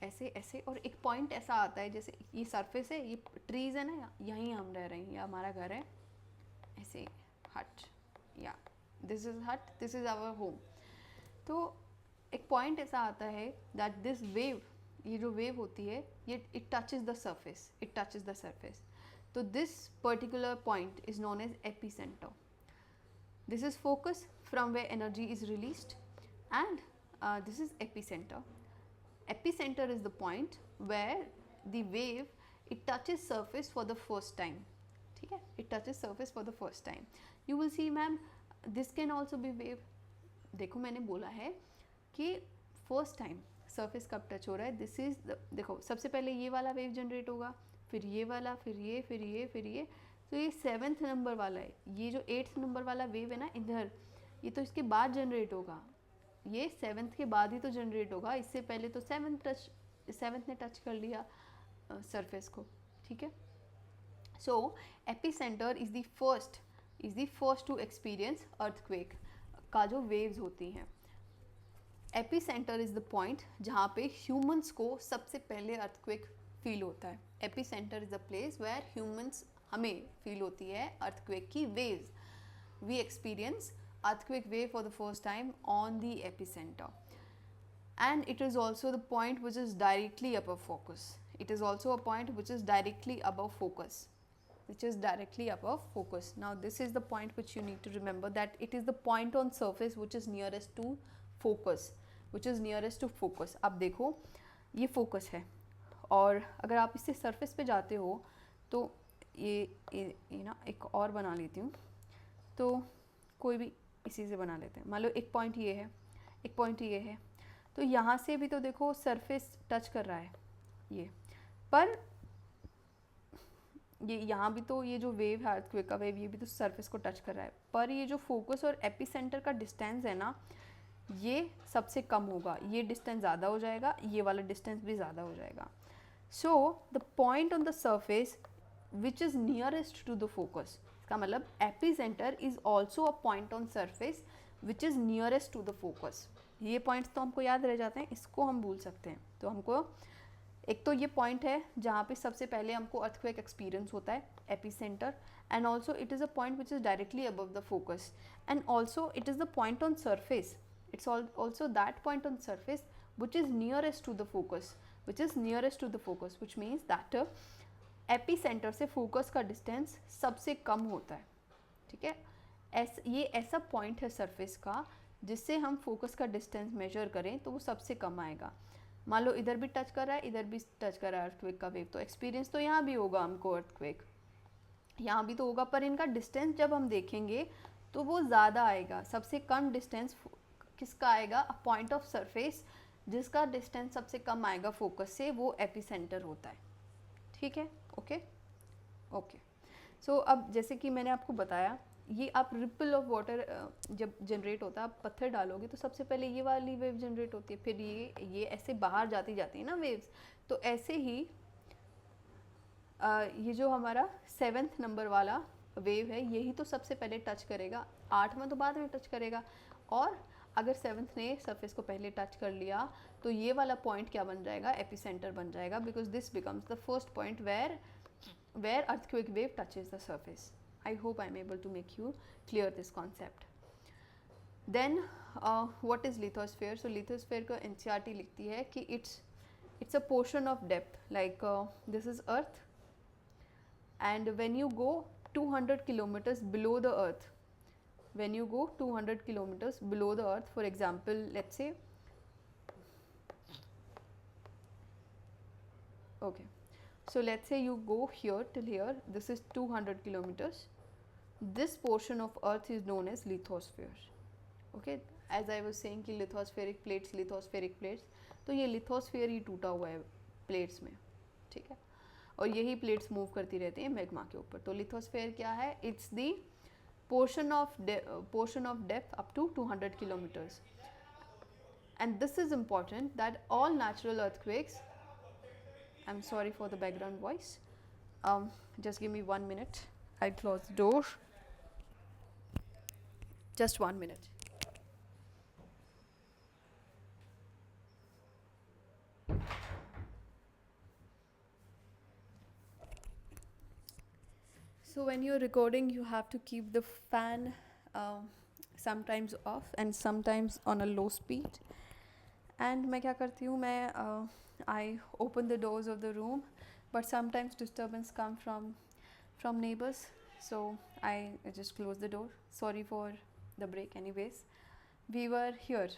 ऐसे ऐसे। और एक पॉइंट ऐसा आता है, जैसे ये सरफेस है, ये ट्रीज़ है ना, यहीं हम रह रहे हैं, ये हमारा घर है, ऐसे हट, या दिस इज़ हट, दिस इज़ आवर होम। तो एक पॉइंट ऐसा आता है दैट दिस वेव, ये जो वेव होती है, ये it touches the surface, it touches the surface. तो this particular point is known as epicentre. This is focus from where energy is released, and this is epicenter. Epicenter is the point where the wave, it touches surface for the first time. ठीक है, it touches surface for the first time. You will see ma'am, this can also be wave. देखो मैंने बोला है कि first time surface कब touch हो रहा है, this is the, देखो सबसे पहले ये वाला wave generate होगा, फिर ये वाला, फिर ये, फिर ये, फिर ये। तो ये 7th नंबर वाला है, ये जो 8th नंबर वाला वेव है ना इधर, ये तो इसके बाद जनरेट होगा, ये 7th के बाद ही तो जनरेट होगा। इससे पहले तो 7th ने टच कर लिया सरफेस को, ठीक है। So epicentre is the first to experience earthquake का जो वेव्स होती हैं। एपिसेंटर इज़ द पॉइंट जहाँ पे ह्यूमंस को सबसे पहले अर्थक्वेक फील होता है। Epicentre is the place where humans, हमें फील होती है अर्थक्वेक की waves. We experience earthquake wave for the first time on the epicenter, and it is also the point which is directly above focus. It is also a point which is directly above focus, Now this is the point which you need to remember, that it is the point on surface which is nearest to focus. अब देखो ये focus है, और अगर आप इससे surface पे जाते हो तो ये ना एक और बना लेती हूँ, तो कोई भी इसी से बना लेते हैं। मान लो एक पॉइंट ये है, एक पॉइंट ये है, तो यहाँ से भी तो देखो सरफेस टच कर रहा है ये, पर ये यहाँ भी तो ये जो वेव है अर्थक्वेक का वेव, ये भी तो सरफेस को टच कर रहा है, पर ये जो फोकस और एपिसेंटर का डिस्टेंस है ना, ये सबसे कम होगा, ये डिस्टेंस ज़्यादा हो जाएगा, ये वाला डिस्टेंस भी ज़्यादा हो जाएगा। So the point on the surface which is nearest to the focus, इसका मतलब epicentre is also a point on surface which is nearest to the focus. ये पॉइंट्स तो हमको याद रह जाते हैं, इसको हम भूल सकते हैं। तो हमको एक तो ये पॉइंट है जहाँ पे सबसे पहले हमको अर्थक्वेक एक्सपीरियंस होता है, epicentre, and also it is a point which is directly above the focus, and also it is the point on surface It's also that point on surface which is nearest to the focus, which means that epicentre से focus का distance सबसे कम होता है, ठीक है। ये ऐसा point है सरफेस का जिससे हम फोकस का डिस्टेंस मेजर करें तो वो सबसे कम आएगा। मान लो इधर भी टच कर रहा है, इधर भी टच कर रहा है अर्थक्वेक का वेव, तो एक्सपीरियंस तो यहाँ भी होगा हमको, अर्थक्वेक यहाँ भी तो होगा, पर इनका डिस्टेंस जब हम देखेंगे तो वो ज़्यादा आएगा। सबसे कम डिस्टेंस किसका आएगा? अ पॉइंट ऑफ सरफेस जिसका डिस्टेंस सबसे कम आएगा फोकस से, वो एपिसेंटर होता है, ठीक है। ओके। सो अब जैसे कि मैंने आपको बताया, ये आप रिपल ऑफ वाटर जब जनरेट होता है, आप पत्थर डालोगे तो सबसे पहले ये वाली वेव जनरेट होती है, फिर ये ऐसे बाहर जाती है ना वेव्स। तो ऐसे ही ये जो हमारा 7th नंबर वाला वेव है, यही तो सबसे पहले टच करेगा, 8वां तो बाद में टच करेगा। और अगर 7th ने सरफेस को पहले टच कर लिया तो ये वाला पॉइंट क्या बन जाएगा? एपिसेंटर बन जाएगा, because this becomes the first point where earthquake wave touches the surface. I hope I'm able to make you clear this concept. Then what is lithosphere? So lithosphere का NCERT लिखती है कि it's a portion of depth, like this is earth, and when you go 200 kilometers below the earth, for example, let's say, okay, so let's say you go here till here, this is 200 kilometers, this portion of earth is known as lithosphere, okay। as I was saying कि lithospheric plates, तो ये lithosphere ही टूटा हुआ है plates में, ठीक है, और यही प्लेट्स मूव करती रहती हैं मैग्मा के ऊपर। तो lithosphere क्या है? It's the portion of depth up to 200 kilometers, and this is important that all natural earthquakes, I'm sorry for the background voice, just give me 1 minute, I close the door, just 1 minute. So when you're recording, you have to keep the fan sometimes off and sometimes on a low speed. And मैं क्या करती हूँ, मैं I open the doors of the room, but sometimes disturbance come from neighbors, so I just close the door. Sorry for the break. Anyways, we were here.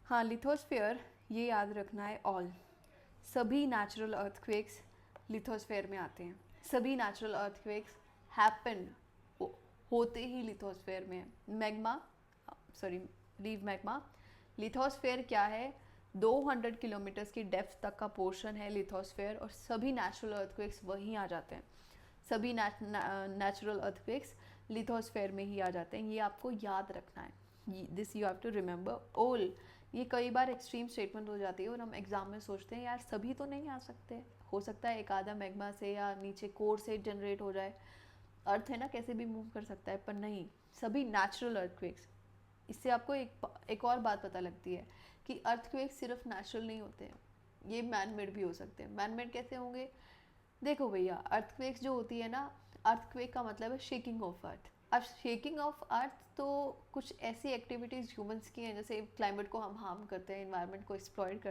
हाँ, lithosphere ये याद रखना है, ऑल सभी नेचुरल अर्थक्वेक्स लिथोस्फीयर में आते हैं। सभी नेचुरल अर्थक्वेक्स हैपन होते ही लिथोस्फीयर में। Leave magma. लिथोस्फीयर क्या है? 200 किलोमीटर्स की डेप्थ तक का पोर्शन है लिथोस्फीयर, और सभी नेचुरल अर्थक्वेक्स वहीं आ जाते हैं। सभी नेचुरल अर्थक्वेक्स लिथोस्फीयर में ही आ जाते हैं, ये आपको याद रखना है। This you have to remember all. ये कई बार एक्सट्रीम स्टेटमेंट हो जाती है और हम एग्जाम में सोचते हैं यार सभी तो नहीं आ सकते, हो सकता है एक आधा मैग्मा से या नीचे कोर से जनरेट हो जाए, अर्थ है ना कैसे भी मूव कर सकता है, पर नहीं, सभी नेचुरल अर्थक्वेक्स। इससे आपको एक और बात पता लगती है कि अर्थक्वेक सिर्फ नेचुरल नहीं होते हैं, ये मैनमेड भी हो सकते हैं। मैनमेड कैसे होंगे? देखो भैया, अर्थक्वेक्स जो होती है ना, अर्थक्वेक का मतलब है शेकिंग ऑफ अर्थ। अब शेकिंग ऑफ अर्थ तो कुछ ऐसी एक्टिविटीज़ ह्यूमंस की हैं, जैसे क्लाइमेट को हम हार्म करते हैं, इन्वायरमेंट को एक्सप्लॉइट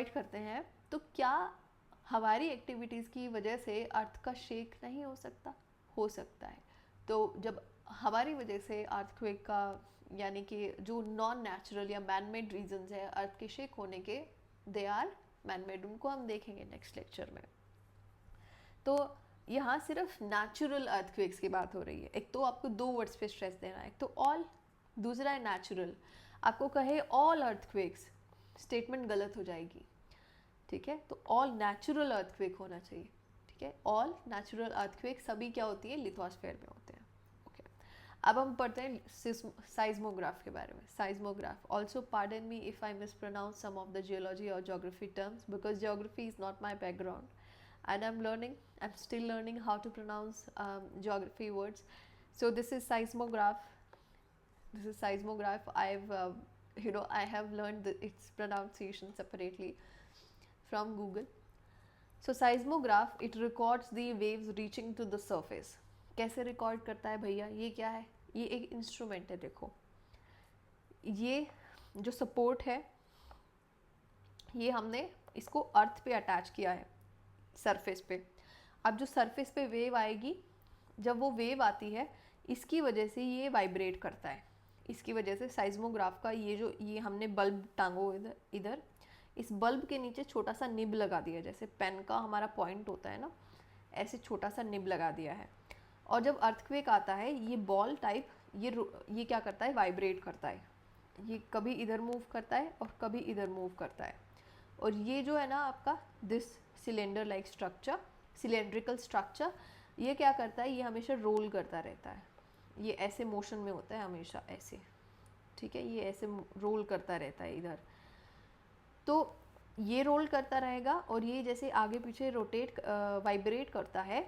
करते हैं, तो क्या हमारी एक्टिविटीज़ की वजह से अर्थ का शेक नहीं हो सकता? हो सकता है। तो जब हमारी वजह से अर्थक्वेक का, यानी कि जो नॉन नेचुरल या मैनमेड रीजंस है अर्थ के शेक होने के, दे आर मैनमेड, उनको हम देखेंगे नेक्स्ट लेक्चर में। तो यहाँ सिर्फ नेचुरल अर्थक्वेक्स की बात हो रही है। एक तो आपको 2 वर्ड्स पे स्ट्रेस देना है, एक तो ऑल, दूसरा है नेचुरल। आपको कहे ऑल अर्थक्वेक्स, स्टेटमेंट गलत हो जाएगी, ठीक है। तो ऑल नेचुरल अर्थक्वेक होना चाहिए, ठीक है। ऑल नेचुरल अर्थक्वेक सभी क्या होती है? लिथोस्फीयर में होते हैं। ओके, अब हम पढ़ते हैं साइज्मोग्राफ के बारे में। Seismograph, also pardon me if I mispronounce some of the geology और geography terms, because geography is not my background and I'm still learning how to pronounce geography words. So this is seismograph. I have learned its pronunciation separately from Google. So seismograph, it records the waves reaching to the surface. कैसे record करता है भैया? ये क्या है? ये एक instrument है, देखो ये जो सपोर्ट है ये हमने इसको अर्थ पे अटैच किया है, सरफेस पे। अब जो सरफेस पे वेव आएगी, जब वो वेव आती है इसकी वजह से ये वाइब्रेट करता है, इसकी वजह से साइज्मोग्राफ का ये हमने बल्ब टांगो इधर इस बल्ब के नीचे छोटा सा निब लगा दिया, जैसे पेन का हमारा पॉइंट होता है ना, ऐसे छोटा सा निब लगा दिया है। और जब अर्थक्वेक आता है ये बॉल टाइप ये क्या करता है, वाइब्रेट करता है। ये कभी इधर मूव करता है और कभी इधर मूव करता है। और ये जो है ना आपका this cylinder like structure, cylindrical structure, ये क्या करता है, ये हमेशा रोल करता रहता है। ये ऐसे मोशन में होता है हमेशा ऐसे, ठीक है, ये ऐसे रोल करता रहता है इधर। तो ये रोल करता रहेगा और ये जैसे आगे पीछे रोटेट वाइब्रेट करता है,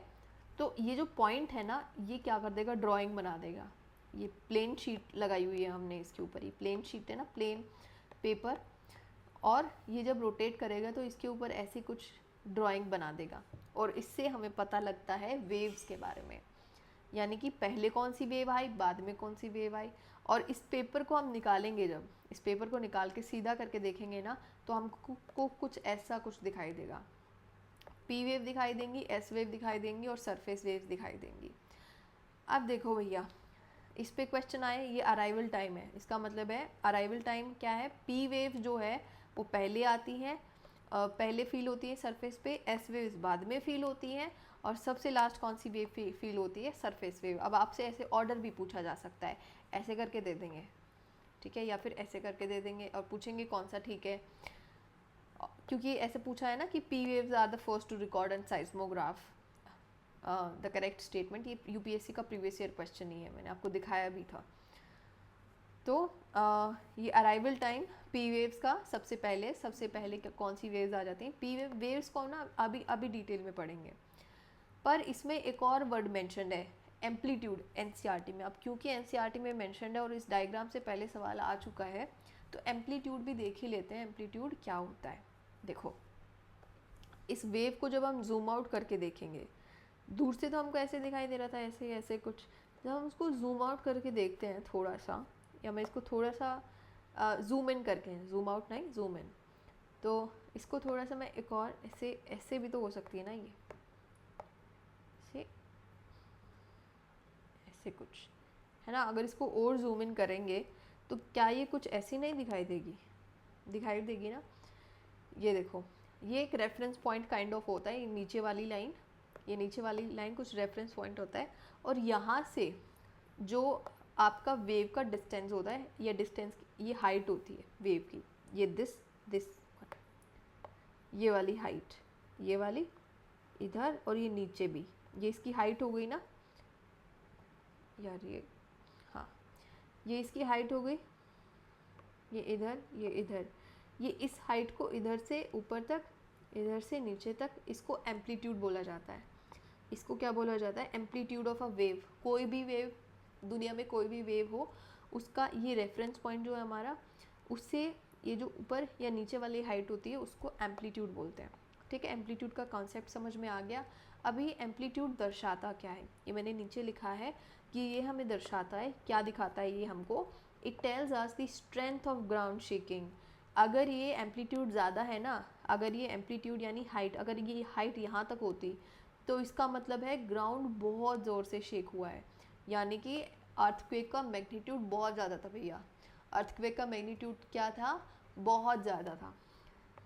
तो ये जो पॉइंट है ना ये क्या कर देगा, ड्राइंग बना देगा। ये प्लेन शीट लगाई हुई है हमने इसके ऊपर, ये प्लेन शीट है ना, प्लेन पेपर, और ये जब रोटेट करेगा तो इसके ऊपर ऐसी कुछ ड्राइंग बना देगा। और इससे हमें पता लगता है वेव्स के बारे में, यानी कि पहले कौन सी वेव आई, बाद में कौन सी वेव आई। और इस पेपर को हम निकालेंगे, जब इस पेपर को निकाल के सीधा करके देखेंगे ना, तो हमको कुछ ऐसा कुछ दिखाई देगा। पी वेव दिखाई देंगी, एस वेव दिखाई देंगी और सरफेस वेव्स दिखाई देंगी। अब देखो भैया, इस पे क्वेश्चन आए, ये अराइवल टाइम है, इसका मतलब है अराइवल टाइम क्या है, पी वेव जो है वो पहले आती है, पहले फील होती है सरफेस पे, एस वेव्स बाद में फील होती हैं, और सबसे लास्ट कौन सी वेव फील होती है, सरफेस वेव। अब आपसे ऐसे ऑर्डर भी पूछा जा सकता है, ऐसे करके दे देंगे, ठीक है, या फिर ऐसे करके दे देंगे और पूछेंगे कौन सा ठीक है, क्योंकि ऐसे पूछा है ना कि P waves are the first to record and seismograph the correct statement. ये यूपीएससी का प्रीवियस ईयर क्वेश्चन ही है, मैंने आपको दिखाया भी था। तो ये अराइवल टाइम पी वेव्स का सबसे पहले कौन सी वेव्स आ जाती हैं, पी वेव्स को ना अभी डिटेल में पढ़ेंगे। पर इसमें एक और वर्ड मेंशन्ड है, एम्पलीट्यूड, एनसीईआरटी में। अब क्योंकि एनसीईआरटी में मेंशन्ड है और इस डायग्राम से पहले सवाल आ चुका है, तो एम्पलीट्यूड भी देख ही लेते हैं, एम्पलीट्यूड क्या होता है। देखो, इस वेव को जब हम जूम आउट करके देखेंगे, दूर से तो हमको ऐसे दिखाई दे रहा था, ऐसे ऐसे कुछ, जब हम उसको जूम आउट करके देखते हैं थोड़ा सा, या मैं इसको थोड़ा सा जूम इन करके, जूम आउट नहीं जूम इन, तो इसको थोड़ा सा मैं एक और ऐसे भी तो हो सकती है ना, ये ऐसे कुछ है ना। अगर इसको और जूम इन करेंगे तो क्या ये कुछ ऐसी नहीं दिखाई देगी, दिखाई देगी ना। ये देखो, ये एक रेफरेंस पॉइंट काइंड ऑफ होता है, ये नीचे वाली लाइन कुछ रेफरेंस पॉइंट होता है, और यहाँ से जो आपका वेव का डिस्टेंस होता है, या डिस्टेंस ये हाइट होती है वेव की, ये दिस ये वाली हाइट, ये वाली इधर, और ये नीचे भी, ये इसकी हाइट हो गई ना यार, ये हाँ, ये इसकी हाइट हो गई, ये इधर, ये इस हाइट को इधर से ऊपर तक, इधर से नीचे तक, इसको एम्पलीट्यूड बोला जाता है। इसको क्या बोला जाता है, एम्पलीट्यूड ऑफ अ वेव। कोई भी वेव, दुनिया में कोई भी वेव हो, उसका ये रेफरेंस पॉइंट जो है हमारा, उससे ये जो ऊपर या नीचे वाली हाइट होती है उसको एम्पलीट्यूड बोलते हैं, ठीक है। एम्पलीट्यूड का कॉन्सेप्ट समझ में आ गया। अभी एम्पलीट्यूड दर्शाता क्या है, ये मैंने नीचे लिखा है कि ये हमें दर्शाता है, क्या दिखाता है ये हमको, it tells us the strength of ground shaking. अगर ये एम्पलीट्यूड ज़्यादा है ना, अगर ये एम्पलीट्यूड यानी हाइट, अगर ये हाइट यहाँ तक होती, तो इसका मतलब है ग्राउंड बहुत ज़ोर से शेक हुआ है, यानी कि अर्थक्वेक का मैग्नीट्यूड बहुत ज़्यादा था भैया। अर्थक्वेक का मैग्नीट्यूड क्या था, बहुत ज़्यादा था,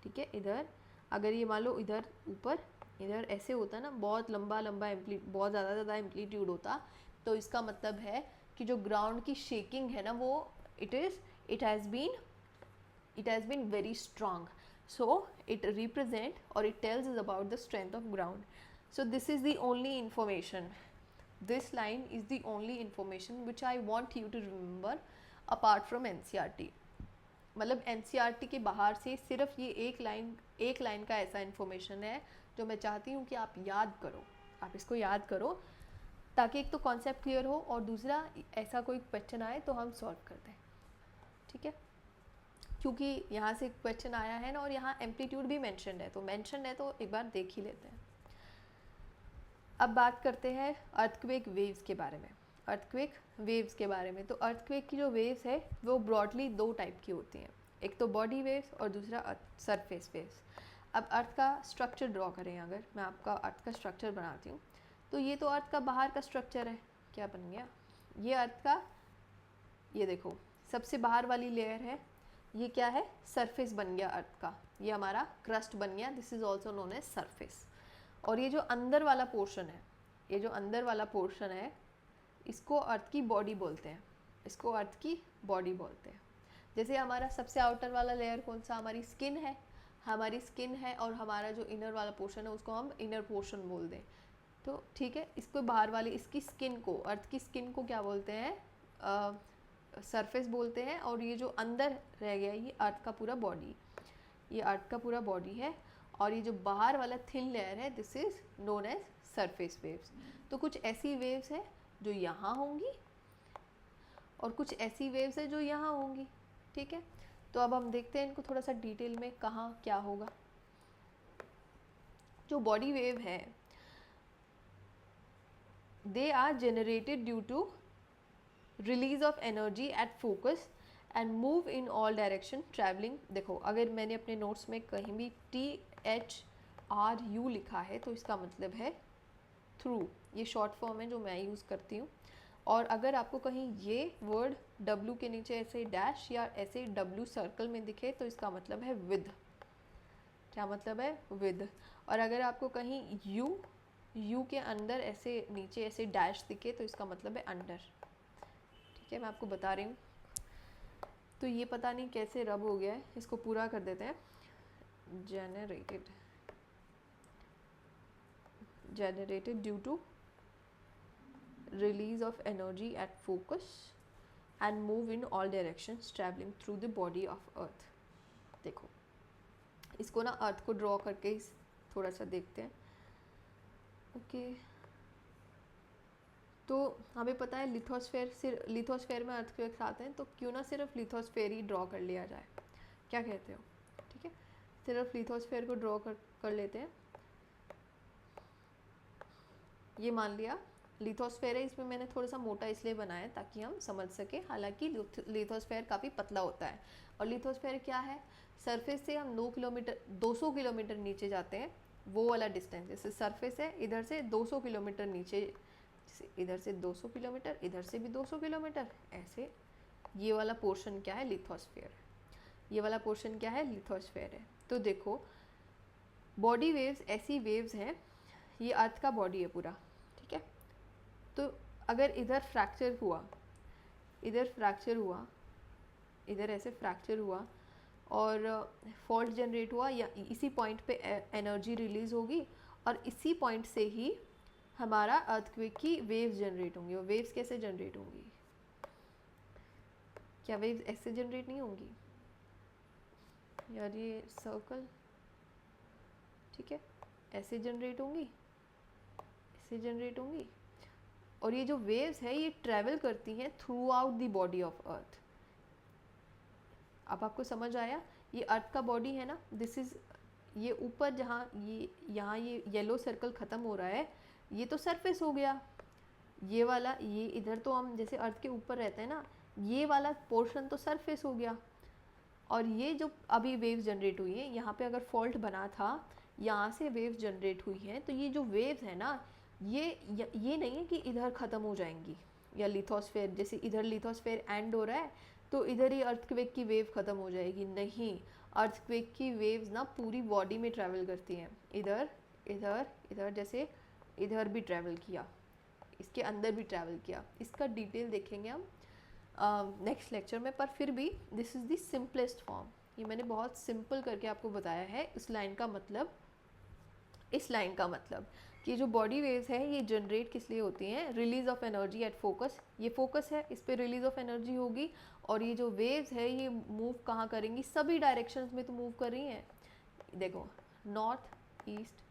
ठीक है। इधर अगर ये मान लो इधर ऊपर, इधर ऐसे होता है ना, बहुत लंबा बहुत ज़्यादा एम्पलीट्यूड होता, तो इसका मतलब है कि जो ग्राउंड की शेकिंग है ना, वो it has been very strong, so it represent or it tells us about the strength of ground. So this is the only information, this line is the only information which I want you to remember apart from NCERT। मतलब NCERT के बाहर से सिर्फ ये एक line का ऐसा information है जो मैं चाहती हूँ कि आप याद करो, आप इसको याद करो, ताकि एक तो कॉन्सेप्ट क्लियर हो और दूसरा ऐसा कोई क्वेश्चन आए तो हम सॉल्व कर दें, ठीक है। क्योंकि यहाँ से क्वेश्चन आया है ना, और यहाँ एम्पलीट्यूड भी मेंशन्ड है, तो एक बार देख ही लेते हैं। अब बात करते हैं अर्थक्वेक वेव्स के बारे में। अर्थक्वेक वेव्स के बारे में। तो अर्थक्वेक की जो वेव्स है वो ब्रॉडली दो टाइप की होती हैं, एक तो बॉडी वेव्स और दूसरा सरफेस वेव्स। अब अर्थ का स्ट्रक्चर ड्रॉ करें, अगर मैं आपका अर्थ का स्ट्रक्चर बनाती हूँ, तो ये तो अर्थ का बाहर का स्ट्रक्चर है, क्या बन गया, ये अर्थ का, ये देखो सबसे बाहर वाली लेयर है, ये क्या है, सरफेस बन गया अर्थ का, ये हमारा क्रस्ट बन गया, this is also known as surface. और ये जो अंदर वाला पोर्शन है, ये जो अंदर वाला पोर्शन है, इसको अर्थ की बॉडी बोलते हैं, इसको अर्थ की बॉडी बोलते हैं। जैसे हमारा सबसे आउटर वाला लेयर कौन सा, हमारी स्किन है, हमारी स्किन है, और हमारा जो इनर वाला पोर्शन है उसको हम इनर पोर्शन बोल दें, तो ठीक है। इसको बाहर वाली, इसकी स्किन को, अर्थ की स्किन को क्या बोलते हैं, सरफेस बोलते हैं। और ये जो अंदर रह गया, ये अर्थ का पूरा बॉडी, ये अर्थ का पूरा बॉडी है। और ये जो बाहर वाला थिन लेयर है, this is known as surface waves. तो कुछ ऐसी वेव्स है जो यहाँ होंगी और कुछ ऐसी वेव्स है जो यहाँ होंगी, ठीक है। तो अब हम देखते हैं इनको थोड़ा सा डिटेल में, कहाँ क्या होगा। जो बॉडी वेव है, they are generated due to release of energy at focus and move in all direction travelling. देखो अगर मैंने अपने नोट्स में कहीं भी THRU लिखा है तो इसका मतलब है थ्रू, ये शॉर्ट फॉर्म है जो मैं यूज़ करती हूँ। और अगर आपको कहीं ये वर्ड W के नीचे ऐसे डैश या ऐसे W सर्कल में दिखे तो इसका मतलब है विद, क्या मतलब है, विद। और अगर आपको कहीं U के अंदर ऐसे नीचे ऐसे डैश दिखे तो इसका मतलब है अंडर, ठीक है। मैं आपको बता रही हूँ। तो ये पता नहीं कैसे रब हो गया है, इसको पूरा कर देते हैं। generated due to release of energy at focus and move in all directions traveling through the body of earth। देखो इसको ना अर्थ को ड्रॉ करके थोड़ा सा देखते हैं, ओके। तो हमें पता है लिथोस्फेयर में अर्थक्वेक्स आते हैं, तो क्यों ना सिर्फ लिथोस्फेयर ही ड्रॉ कर लिया जाए, क्या कहते हो, ठीक है। सिर्फ लिथोस्फेयर को ड्रॉ कर लेते हैं। ये मान लिया लिथोस्फेयर है, इसमें मैंने थोड़ा सा मोटा इसलिए बनाया ताकि हम समझ सके, हालांकि लिथोस्फेयर काफ़ी पतला होता है। और लिथोस्फेयर क्या है, सरफेस से हम 200 किलोमीटर नीचे जाते हैं, वो वाला डिस्टेंस। जैसे सरफेस है, इधर से 200 किलोमीटर नीचे, इधर से 200 किलोमीटर, इधर से भी 200 किलोमीटर, ऐसे ये वाला पोर्शन क्या है, लिथोस्फेयर। ये वाला पोर्शन क्या है, लिथोस्फेयर है। तो देखो बॉडी वेव्स ऐसी वेव्स हैं, ये अर्थ का बॉडी है पूरा, ठीक है। तो अगर इधर फ्रैक्चर हुआ, इधर फ्रैक्चर हुआ, इधर ऐसे फ्रैक्चर हुआ और फॉल्ट जनरेट हुआ, या इसी पॉइंट पे एनर्जी रिलीज होगी और इसी पॉइंट से ही हमारा अर्थक्वेक की वेव्स जनरेट होंगी। और वेव्स कैसे जनरेट होंगी, क्या वेव्स ऐसे जनरेट नहीं होंगी यार, ये सर्कल, ठीक है, ऐसे जनरेट होंगी, ऐसे जनरेट होंगी। और ये जो वेव्स है ये ट्रैवल करती हैं through out the body of earth. अब आपको समझ आया, ये अर्थ का बॉडी है ना, दिस इज, ये ऊपर जहाँ ये यहाँ ये येलो सर्कल ख़त्म हो रहा है, ये तो सरफेस हो गया, ये वाला, ये इधर तो हम जैसे अर्थ के ऊपर रहते हैं ना, ये वाला पोर्शन तो सरफेस हो गया। और ये जो अभी वेव्स जनरेट हुई है, यहाँ पे अगर फॉल्ट बना था, यहाँ से वेव्स जनरेट हुई हैं, तो ये जो वेव्स है ना, ये नहीं है कि इधर ख़त्म हो जाएंगी, या लिथोस्फेयर जैसे इधर लिथोस्फेयर एंड हो रहा है तो इधर ही अर्थक्वेक की वेव ख़त्म हो जाएगी, नहीं। अर्थक्वेक की वेव्स ना पूरी बॉडी में ट्रैवल करती हैं, इधर इधर इधर, जैसे इधर भी ट्रैवल किया, इसके अंदर भी ट्रैवल किया। इसका डिटेल देखेंगे हम नेक्स्ट लेक्चर में, पर फिर भी this is the simplest form. ये मैंने बहुत सिंपल करके आपको बताया है। इस लाइन का मतलब कि जो बॉडी वेव्स है ये जनरेट किस लिए होती हैं, release of energy at focus. ये फोकस है, इस पर रिलीज ऑफ एनर्जी होगी, और ये जो वेव्स है ये मूव कहाँ करेंगी, सभी डायरेक्शंस में तो मूव कर रही हैं। देखो नॉर्थ ईस्ट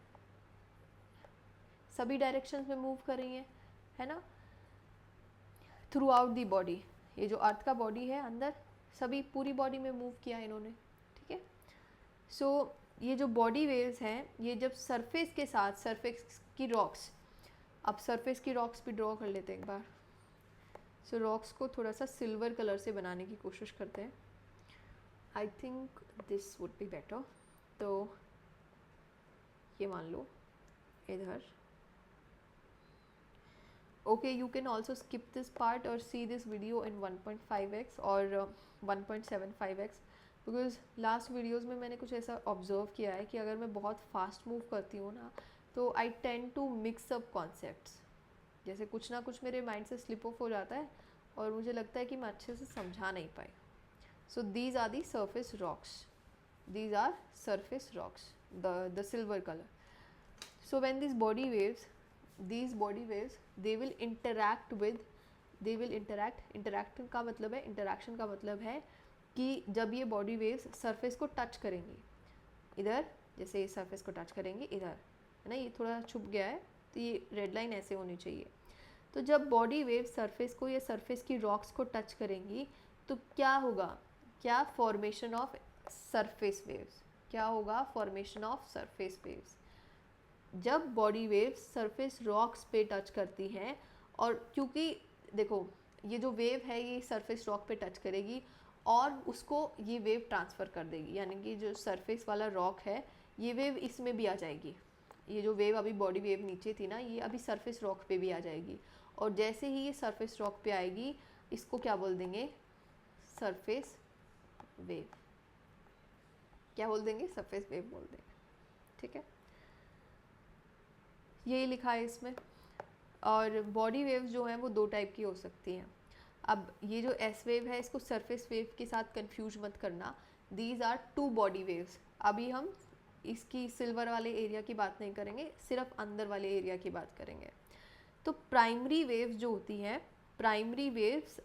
सभी डायरेक्शंस में मूव कर रही हैं, है ना, थ्रू आउट दी बॉडी। ये जो अर्थ का बॉडी है अंदर, सभी पूरी बॉडी में मूव किया इन्होंने, ठीक है। सो ये जो बॉडी वेव्स हैं, ये जब सरफेस की रॉक्स भी ड्रॉ कर लेते हैं एक बार। सो रॉक्स को थोड़ा सा सिल्वर कलर से बनाने की कोशिश करते हैं. I think this would be better. तो ये मान लो इधर. Okay, you can also skip this part or see this video in 1.5x or 1.75x because last videos में मैंने कुछ ऐसा ऑब्जर्व किया है कि अगर मैं बहुत फास्ट मूव करती हूँ ना तो I tend to mix up concepts. जैसे कुछ ना कुछ मेरे माइंड से स्लिप ऑफ हो जाता है और मुझे लगता है कि मैं अच्छे से समझा नहीं पाई. So these are the surface rocks. These are surface rocks, the silver color. So when these body waves they will interact with, interact का मतलब है, interaction का मतलब है कि जब ये body waves surface को touch करेंगी इधर, जैसे इस surface को touch करेंगी इधर, है ना, ये थोड़ा छुप गया है तो ये रेड लाइन ऐसे होनी चाहिए. तो जब body waves surface को या surface की rocks को touch करेंगी तो क्या होगा, क्या formation of सरफेस वेव्स, क्या होगा, फॉर्मेशन ऑफ सरफेस वेव्स. जब बॉडी वेव्स सरफेस रॉक्स पे टच करती हैं और क्योंकि देखो ये जो वेव है ये सरफेस रॉक पे टच करेगी और उसको ये वेव ट्रांसफ़र कर देगी, यानी कि जो सरफेस वाला रॉक है ये वेव इसमें भी आ जाएगी. ये जो वेव अभी बॉडी वेव नीचे थी ना ये अभी सरफेस रॉक पे भी आ जाएगी और जैसे ही ये सरफेस रॉक पे आएगी इसको क्या बोल देंगे, सरफेस वेव. क्या बोल देंगे, सरफेस वेव बोल देंगे. ठीक है, यही लिखा है इसमें. और बॉडी वेव्स जो हैं वो दो टाइप की हो सकती हैं. अब ये जो एस वेव है इसको सरफेस वेव के साथ कंफ्यूज मत करना. These are two body waves. अभी हम इसकी सिल्वर वाले एरिया की बात नहीं करेंगे, सिर्फ अंदर वाले एरिया की बात करेंगे. तो प्राइमरी वेव्स जो होती हैं, प्राइमरी वेव्स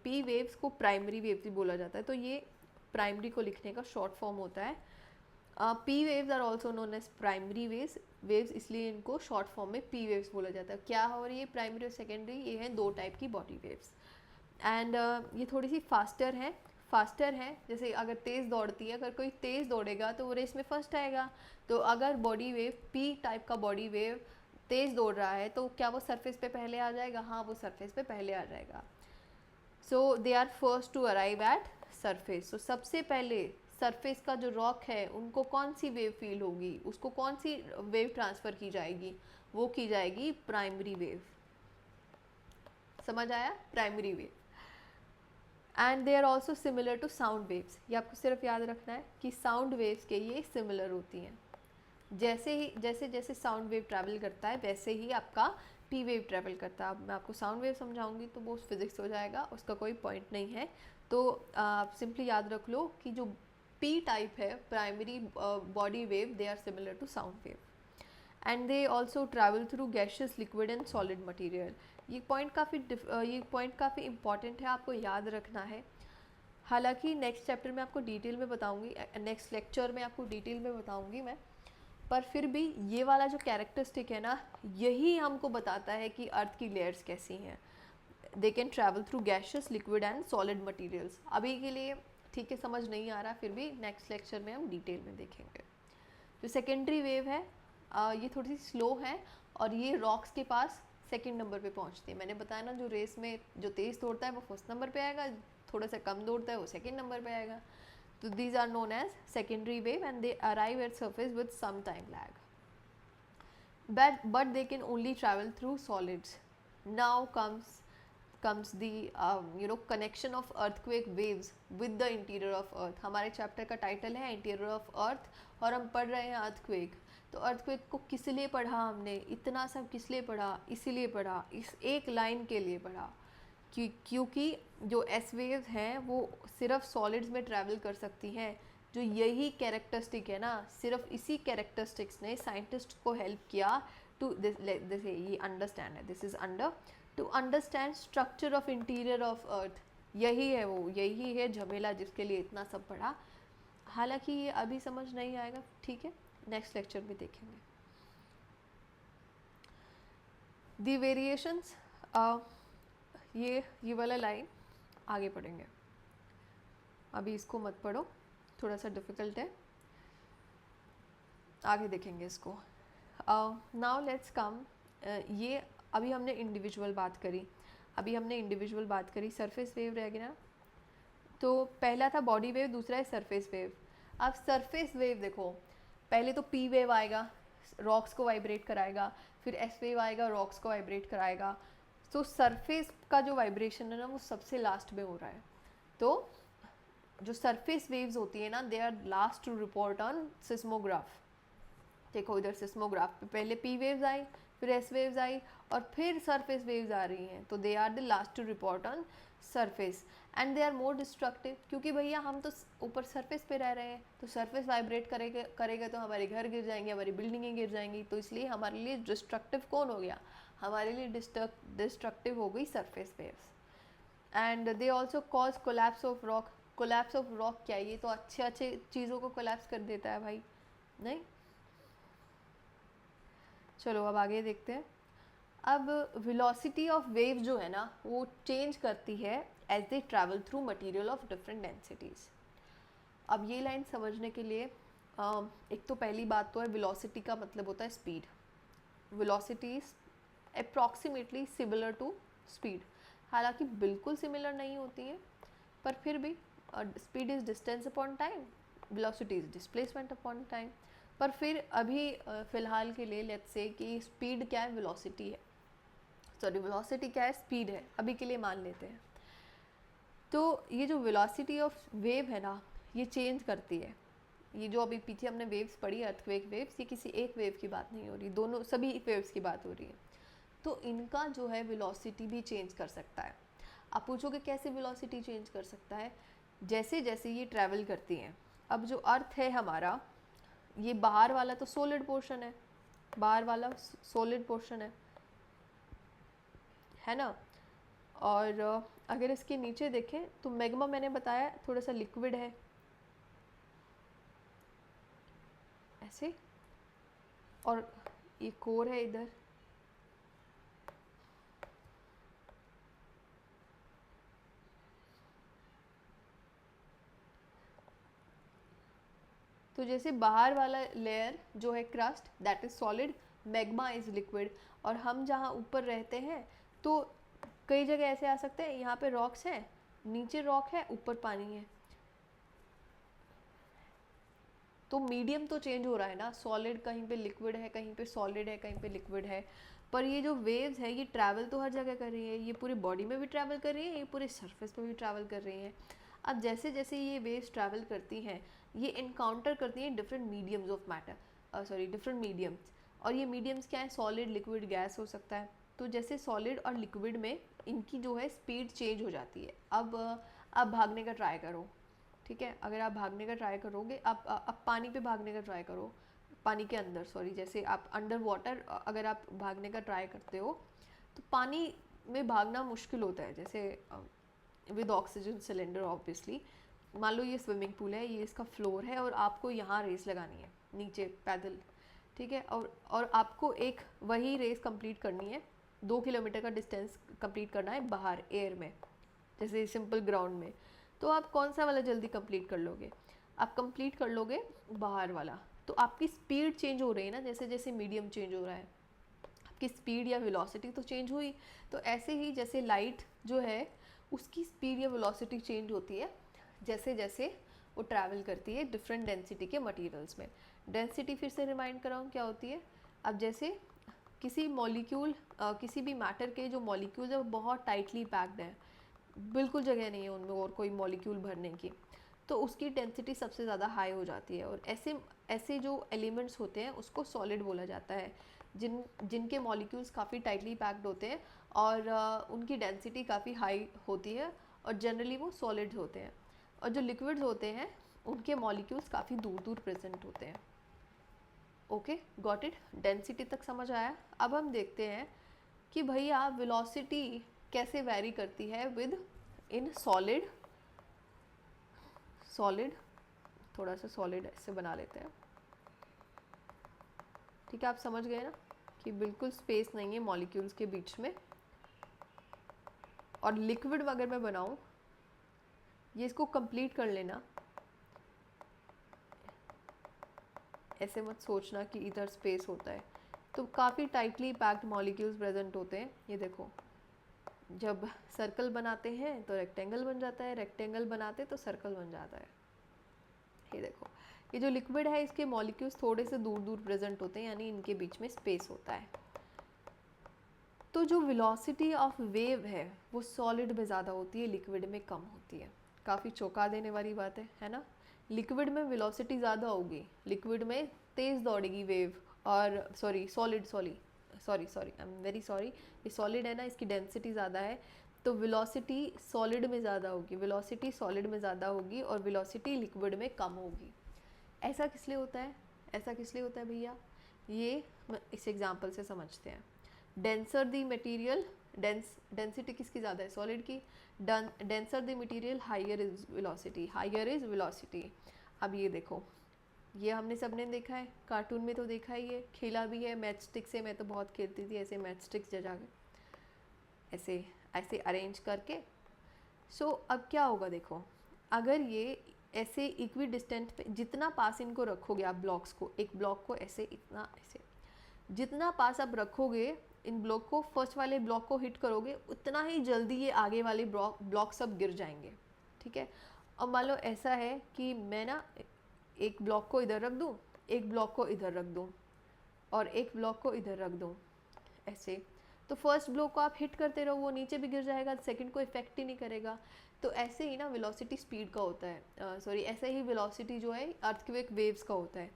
पी वेव्स को प्राइमरी वेव्स भी बोला जाता है. तो ये प्राइमरी को लिखने का शॉर्ट फॉर्म होता है. P waves are also known as primary waves, इसलिए इनको शॉर्ट फॉर्म में पी वेव्स बोला जाता है. क्या हो रही है, प्राइमरी और सेकेंडरी, ये हैं दो टाइप की बॉडी वेव्स. एंड ये थोड़ी सी फास्टर है. जैसे अगर तेज़ दौड़ती है, अगर कोई तेज़ दौड़ेगा तो वो रेस में फर्स्ट आएगा. तो अगर बॉडी वेव पी टाइप का बॉडी वेव तेज़ दौड़ रहा है तो क्या वो सरफेस पे पहले आ जाएगा, हाँ वो सरफेस पे पहले आ जाएगा. So they are first to arrive at surface. तो सबसे पहले सरफेस का जो रॉक है उनको कौन सी वेव फील होगी, उसको कौन सी वेव ट्रांसफ़र की जाएगी, वो की जाएगी प्राइमरी वेव. समझ आया, primary wave. And they are also similar to sound waves. ये आपको सिर्फ याद रखना है कि साउंड वेव्स के ये सिमिलर होती हैं. जैसे साउंड वेव ट्रैवल करता है वैसे ही आपका पी वेव ट्रैवल करता है. अब मैं आपको साउंड वेव समझाऊंगी तो वो फिजिक्स हो जाएगा, उसका कोई पॉइंट नहीं है. तो आप सिंपली याद रख लो कि जो पी टाइप है primary body wave, they are similar to sound wave. And they also travel through gaseous, liquid and solid material. ये पॉइंट काफ़ी इंपॉर्टेंट है, आपको याद रखना है. हालांकि नेक्स्ट चैप्टर में आपको डिटेल में बताऊंगी, नेक्स्ट लेक्चर में आपको डिटेल में बताऊंगी मैं, पर फिर भी ये वाला जो कैरेक्टरिस्टिक है ना यही हमको बताता है कि अर्थ की लेयर्स कैसी हैं. They can travel through gaseous, liquid and solid materials. अभी के लिए ठीक है, समझ नहीं आ रहा, फिर भी नेक्स्ट लेक्चर में हम डिटेल में देखेंगे. जो सेकेंडरी वेव है ये थोड़ी सी स्लो है और ये रॉक्स के पास सेकंड नंबर पे पहुंचती है. मैंने बताया ना जो रेस में जो तेज़ दौड़ता है वो फर्स्ट नंबर पे आएगा, थोड़ा सा कम दौड़ता है वो सेकंड नंबर पे आएगा. So these are known as secondary wave and they arrive at surface with some time lag. But they can only travel through solids. Now comes the connection of earthquake waves with the interior of earth. हमारे chapter का title है interior of earth और हम पढ़ रहे हैं earthquake. तो earthquake को किस लिए पढ़ा हमने, इतना सब किस लिए पढ़ा, इसीलिए पढ़ा, इस एक लाइन के लिए पढ़ा क्योंकि जो एस वेव्स हैं वो सिर्फ सॉलिड्स में ट्रैवल कर सकती हैं. जो यही कैरेक्टरिस्टिक है ना, सिर्फ इसी कैरेक्टरिस्टिक्स ने साइंटिस्ट को हेल्प किया टू दिस ये अंडरस्टैंड है, this is under to understand structure of interior of earth. यही है वो, यही है झमेला जिसके लिए इतना सब पढ़ा. हालांकि ये अभी समझ नहीं आएगा, ठीक है, नेक्स्ट लेक्चर में देखेंगे. दी वेरिएशंस, ये वाला लाइन आगे पढ़ेंगे, अभी इसको मत पढ़ो, थोड़ा सा डिफ़िकल्ट है, आगे देखेंगे इसको. नाउ लेट्स कम, ये अभी हमने इंडिविजुअल बात करी, अभी हमने इंडिविजुअल बात करी, सरफेस वेव रह गया ना। तो पहला था बॉडी वेव, दूसरा है सरफेस वेव। अब सरफेस वेव देखो, पहले तो पी वेव आएगा, रॉक्स को वाइब्रेट कराएगा, फिर एस वेव आएगा, रॉक्स को वाइब्रेट कराएगा। तो सरफेस का जो वाइब्रेशन है ना वो सबसे लास्ट में हो रहा है। तो जो सरफेस वेव्स होती है ना, they are last to report on seismograph. देखो इधर सिस्मोग्राफ पे पहले पी वेव्स आई, फिर एस वेव्स आई, और फिर सरफेस वेव्स आ रही हैं। तो they are the last to report on surface and they are more destructive, क्योंकि भैया हम तो ऊपर सरफेस पे रह रहे हैं, तो सरफेस वाइब्रेट करेगा तो हमारे घर गिर जाएंगे, हमारी बिल्डिंगें गिर जाएंगी। तो इसलिए हमारे लिए डिस्ट्रक्टिव कौन हो गया? हमारे लिए डिस्ट्रक्टिव हो गई surface waves. And they also cause collapse of rock. Collapse of rock क्या है? ये तो अच्छे अच्छे चीज़ों को कोलैप्स कर देता है भाई, नहीं? चलो अब आगे देखते हैं। अब वेलोसिटी ऑफ वेव जो है ना वो चेंज करती है as they travel through material of different densities. अब ये लाइन समझने के लिए एक तो पहली बात तो है, वेलोसिटी का मतलब होता है speed. Velocity is approximately similar to speed, हालांकि बिल्कुल सिमिलर नहीं होती है, पर फिर भी speed is distance upon time, velocity is displacement upon time. पर फिर अभी फ़िलहाल के लिए लेट्स से कि स्पीड क्या है, वेलोसिटी है, सॉरी वेलोसिटी क्या है, स्पीड है, अभी के लिए मान लेते हैं। तो ये जो वेलोसिटी ऑफ वेव है ना ये चेंज करती है। ये जो अभी पीछे हमने वेव्स पढ़ी, अर्थक्वेक वेव्स, ये किसी एक वेव की बात नहीं हो रही, दोनों सभी वेव्स की बात हो रही है। तो इनका जो है वेलोसिटी भी चेंज कर सकता है। आप पूछोगे कैसे वेलोसिटी चेंज कर सकता है? जैसे जैसे ये ट्रैवल करती हैं। अब जो अर्थ है हमारा, ये बाहर वाला तो सॉलिड पोर्शन है, बाहर वाला सॉलिड पोर्शन है ना। और अगर इसके नीचे देखें तो मैग्मा मैंने बताया थोड़ा सा लिक्विड है ऐसे, और ये कोर है इधर। तो जैसे बाहर वाला लेयर जो है crust, that is solid, magma is liquid. और हम जहाँ ऊपर रहते हैं तो कई जगह ऐसे आ सकते हैं, यहाँ पे रॉक्स हैं, नीचे रॉक है, ऊपर पानी है, तो मीडियम तो चेंज हो रहा है ना, सॉलिड कहीं पे लिक्विड है, कहीं पे सॉलिड है, कहीं पे लिक्विड है। पर ये जो वेव्स है ये ट्रैवल तो हर जगह कर रही है, ये पूरी बॉडी में भी ट्रैवल कर रही है, ये पूरे सरफेस पे भी ट्रैवल कर रही हैं। अब जैसे जैसे ये वेव्स ट्रैवल करती हैं ये इनकाउंटर करती हैं different mediums of matter, sorry different mediums. और ये मीडियम्स क्या है? सॉलिड, लिक्विड, गैस हो सकता है। तो जैसे सॉलिड और लिक्विड में इनकी जो है स्पीड चेंज हो जाती है। अब भागने का ट्राई करो, ठीक है? अगर आप भागने का ट्राई करोगे, आप पानी पे भागने का ट्राई करो, पानी के अंदर, सॉरी, जैसे आप अंडर वाटर अगर आप भागने का ट्राई करते हो तो पानी में भागना मुश्किल होता है, जैसे विद ऑक्सीजन सिलेंडर ऑब्वियसली। मान लो ये स्विमिंग पूल है, ये इसका फ्लोर है, और आपको यहाँ रेस लगानी है नीचे पैदल, ठीक है? और आपको एक वही रेस कंप्लीट करनी है, 2 किलोमीटर का डिस्टेंस कंप्लीट करना है बाहर एयर में, जैसे सिंपल ग्राउंड में। तो आप कौन सा वाला जल्दी कंप्लीट कर लोगे? आप कंप्लीट कर लोगे बाहर वाला। तो आपकी स्पीड चेंज हो रही है ना, जैसे जैसे मीडियम चेंज हो रहा है, आपकी स्पीड या वेलोसिटी तो चेंज हुई। तो ऐसे ही जैसे लाइट जो है उसकी स्पीड या वेलोसिटी चेंज होती है जैसे जैसे वो ट्रैवल करती है डिफरेंट डेंसिटी के मटेरियल्स में। डेंसिटी फिर से रिमाइंड कराऊँ क्या होती है? अब जैसे किसी मॉलिक्यूल, किसी भी मैटर के जो मॉलिक्यूल्स है वो बहुत टाइटली पैक्ड है, बिल्कुल जगह नहीं है उनमें और कोई मॉलिक्यूल भरने की, तो उसकी डेंसिटी सबसे ज़्यादा हाई हो जाती है। और ऐसे ऐसे जो एलिमेंट्स होते हैं उसको सॉलिड बोला जाता है, जिनके मॉलिक्यूल्स काफ़ी टाइटली पैक्ड होते हैं और उनकी डेंसिटी काफ़ी हाई होती है, और जनरली वो सॉलिड्स होते हैं। और जो लिक्विड्स होते हैं उनके मॉलिक्यूल्स काफ़ी दूर दूर प्रेजेंट होते हैं। Okay, got it? डेंसिटी तक समझ आया? अब हम देखते हैं कि भैया वेलोसिटी कैसे वैरी करती है विद इन सॉलिड। सॉलिड, थोड़ा सा सॉलिड ऐसे बना लेते हैं, ठीक है? आप समझ गए ना कि बिल्कुल स्पेस नहीं है मॉलिक्यूल्स के बीच में। और लिक्विड अगर मैं बनाऊं, ये इसको कंप्लीट कर लेना, ऐसे मत सोचना कि इधर स्पेस होता है। तो काफ़ी टाइटली पैक्ड मॉलिक्यूल्स प्रेजेंट होते हैं, ये देखो जब सर्कल बनाते हैं तो रेक्टेंगल बन जाता है, रेक्टेंगल बनाते तो सर्कल बन जाता है। ये देखो, ये जो लिक्विड है इसके मॉलिक्यूल्स थोड़े से दूर दूर प्रेजेंट होते हैं, यानी इनके बीच में स्पेस होता है। तो जो वेलोसिटी ऑफ वेव है वो सॉलिड में ज़्यादा होती है, लिक्विड में कम होती है। काफ़ी चौंका देने वाली बात है ना। लिक्विड में वेलोसिटी ज़्यादा होगी, लिक्विड में तेज़ दौड़ेगी वेव, और solid I am very sorry, ये सॉलिड है ना, इसकी डेंसिटी ज़्यादा है, तो वेलोसिटी सॉलिड में ज़्यादा होगी, वेलोसिटी सॉलिड में ज़्यादा होगी और वेलोसिटी लिक्विड में कम होगी। ऐसा किस लिए होता है, ऐसा किस लिए होता है भैया, ये इस एग्जांपल से समझते हैं। डेंसर द मटेरियल, डेंसिटी किसकी ज़्यादा है, सॉलिड की। Denser the material higher is velocity, higher is velocity. अब ये देखो, ये हमने सबने देखा है, कार्टून में तो देखा ही है, खेला भी है मैच स्टिक से, मैं तो बहुत खेलती थी ऐसे मैच स्टिक्स जजा के, ऐसे ऐसे अरेंज करके। सो अब क्या होगा देखो, अगर ये ऐसे इक्वी डिस्टेंट पे जितना पास इनको रखोगे आप ब्लॉक्स को, एक ब्लॉक को ऐसे इतना ऐसे जितना पास आप रखोगे इन ब्लॉक को, फर्स्ट वाले ब्लॉक को हिट करोगे, उतना ही जल्दी ये आगे वाले ब्लॉक सब गिर जाएंगे, ठीक है। अब मान लो ऐसा है कि मैं ना एक ब्लॉक को इधर रख दूँ, एक ब्लॉक को इधर रख दूँ और एक ब्लॉक को इधर रख दूँ ऐसे, तो फर्स्ट ब्लॉक को आप हिट करते रहो, वो नीचे भी गिर जाएगा, सेकंड को इफेक्ट ही नहीं करेगा। तो ऐसे ही ना वेलोसिटी स्पीड का होता है, ऐसे ही वेलोसिटी जो है अर्थक्वेक वेव्स का होता है,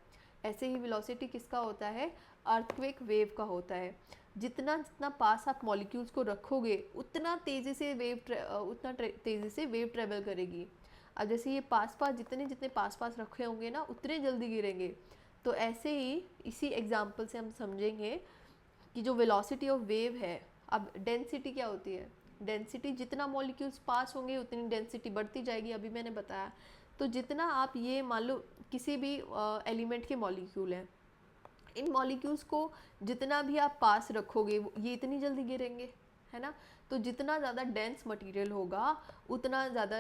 ऐसे ही वेलोसिटी किसका होता है, अर्थक्वेक वेव का होता है। जितना जितना पास आप मॉलिक्यूल्स को रखोगे उतना तेज़ी से वेव ट्रेवल करेगी। अब जैसे ये पास पास जितने जितने पास पास रखे होंगे ना उतने जल्दी गिरेंगे। तो ऐसे ही इसी एग्जाम्पल से हम समझेंगे कि जो वेलोसिटी ऑफ वेव है, अब डेंसिटी क्या होती है, डेंसिटी जितना मॉलिक्यूल्स पास होंगे उतनी डेंसिटी बढ़ती जाएगी, अभी मैंने बताया। तो जितना आप ये मान लो किसी भी एलिमेंट के मॉलिक्यूल हैं, इन मॉलिक्यूल्स को जितना भी आप पास रखोगे ये इतनी जल्दी गिरेंगे, है ना। तो जितना ज़्यादा डेंस मटेरियल होगा उतना ज़्यादा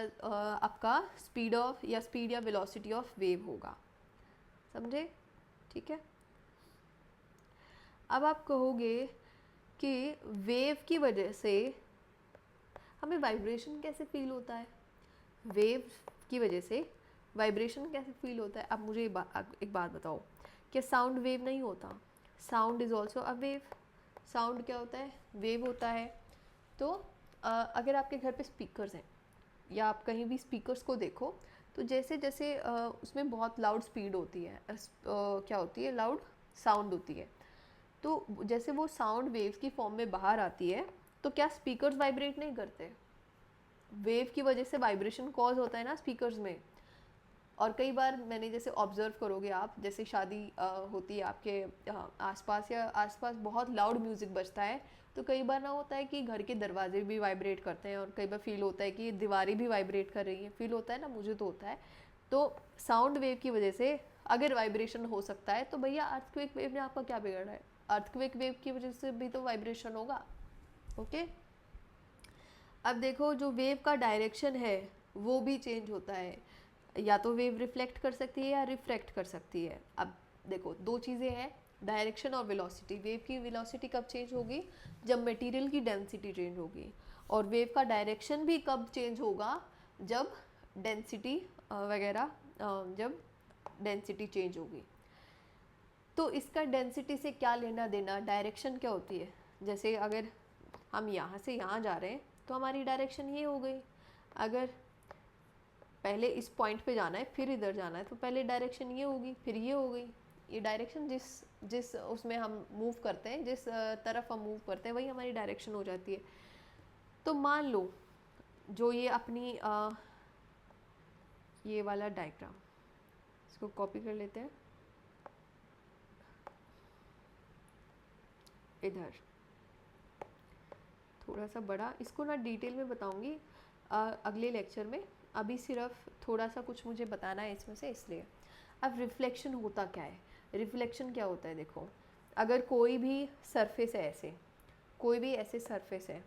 आपका स्पीड या वेलोसिटी ऑफ वेव होगा, समझे, ठीक है। अब आप कहोगे कि वेव की वजह से हमें वाइब्रेशन कैसे फील होता है, वेव की वजह से वाइब्रेशन कैसे फील होता है। अब मुझे एक बात बताओ, क्या साउंड वेव नहीं होता, sound is also a wave. Sound क्या होता है, वेव होता है। तो अगर आपके घर पे स्पीकर्स हैं या आप कहीं भी स्पीकर्स को देखो, तो जैसे जैसे उसमें बहुत लाउड स्पीड होती है, क्या होती है, लाउड साउंड होती है। तो जैसे वो साउंड वेव की फॉर्म में बाहर आती है, तो क्या स्पीकर्स वाइब्रेट नहीं करते, वेव की वजह से वाइब्रेशन कॉज होता है ना स्पीकर्स में। और कई बार मैंने जैसे ऑब्जर्व करोगे आप, जैसे शादी होती है आपके आसपास या आसपास बहुत लाउड म्यूज़िक बजता है, तो कई बार ना होता है कि घर के दरवाजे भी वाइब्रेट करते हैं, और कई बार फील होता है कि दीवारें भी वाइब्रेट कर रही हैं, फील होता है ना, मुझे तो होता है। तो साउंड वेव की वजह से अगर वाइब्रेशन हो सकता है, तो भैया अर्थक्वेक वेव ने आपका क्या बिगाड़ा है, अर्थक्वेक वेव की वजह से भी तो वाइब्रेशन होगा, ओके। अब देखो, जो वेव का डायरेक्शन है वो भी चेंज होता है, या तो वेव रिफ्लेक्ट कर सकती है या रिफ्रैक्ट कर सकती है। अब देखो, दो चीज़ें हैं, डायरेक्शन और वेलोसिटी। वेव की वेलोसिटी कब चेंज होगी, जब मटेरियल की डेंसिटी चेंज होगी, और वेव का डायरेक्शन भी कब चेंज होगा, जब डेंसिटी वगैरह जब डेंसिटी चेंज होगी। तो इसका डेंसिटी से क्या लेना देना, डायरेक्शन क्या होती है, जैसे अगर हम यहाँ से यहाँ जा रहे हैं तो हमारी डायरेक्शन ये हो गई, अगर पहले इस पॉइंट पे जाना है फिर इधर जाना है तो पहले डायरेक्शन ये होगी फिर ये हो गई। ये डायरेक्शन जिस जिस उसमें हम मूव करते हैं, जिस तरफ हम मूव करते हैं, वही हमारी डायरेक्शन हो जाती है। तो मान लो जो ये अपनी ये वाला डायग्राम, इसको कॉपी कर लेते हैं, इधर थोड़ा सा बड़ा, इसको ना डिटेल में बताऊंगी अगले लेक्चर में, अभी सिर्फ थोड़ा सा कुछ मुझे बताना है इसमें से, इसलिए। अब रिफ्लेक्शन होता क्या है, रिफ्लेक्शन क्या होता है, देखो अगर कोई भी सरफेस है, ऐसे कोई भी ऐसे सरफेस है,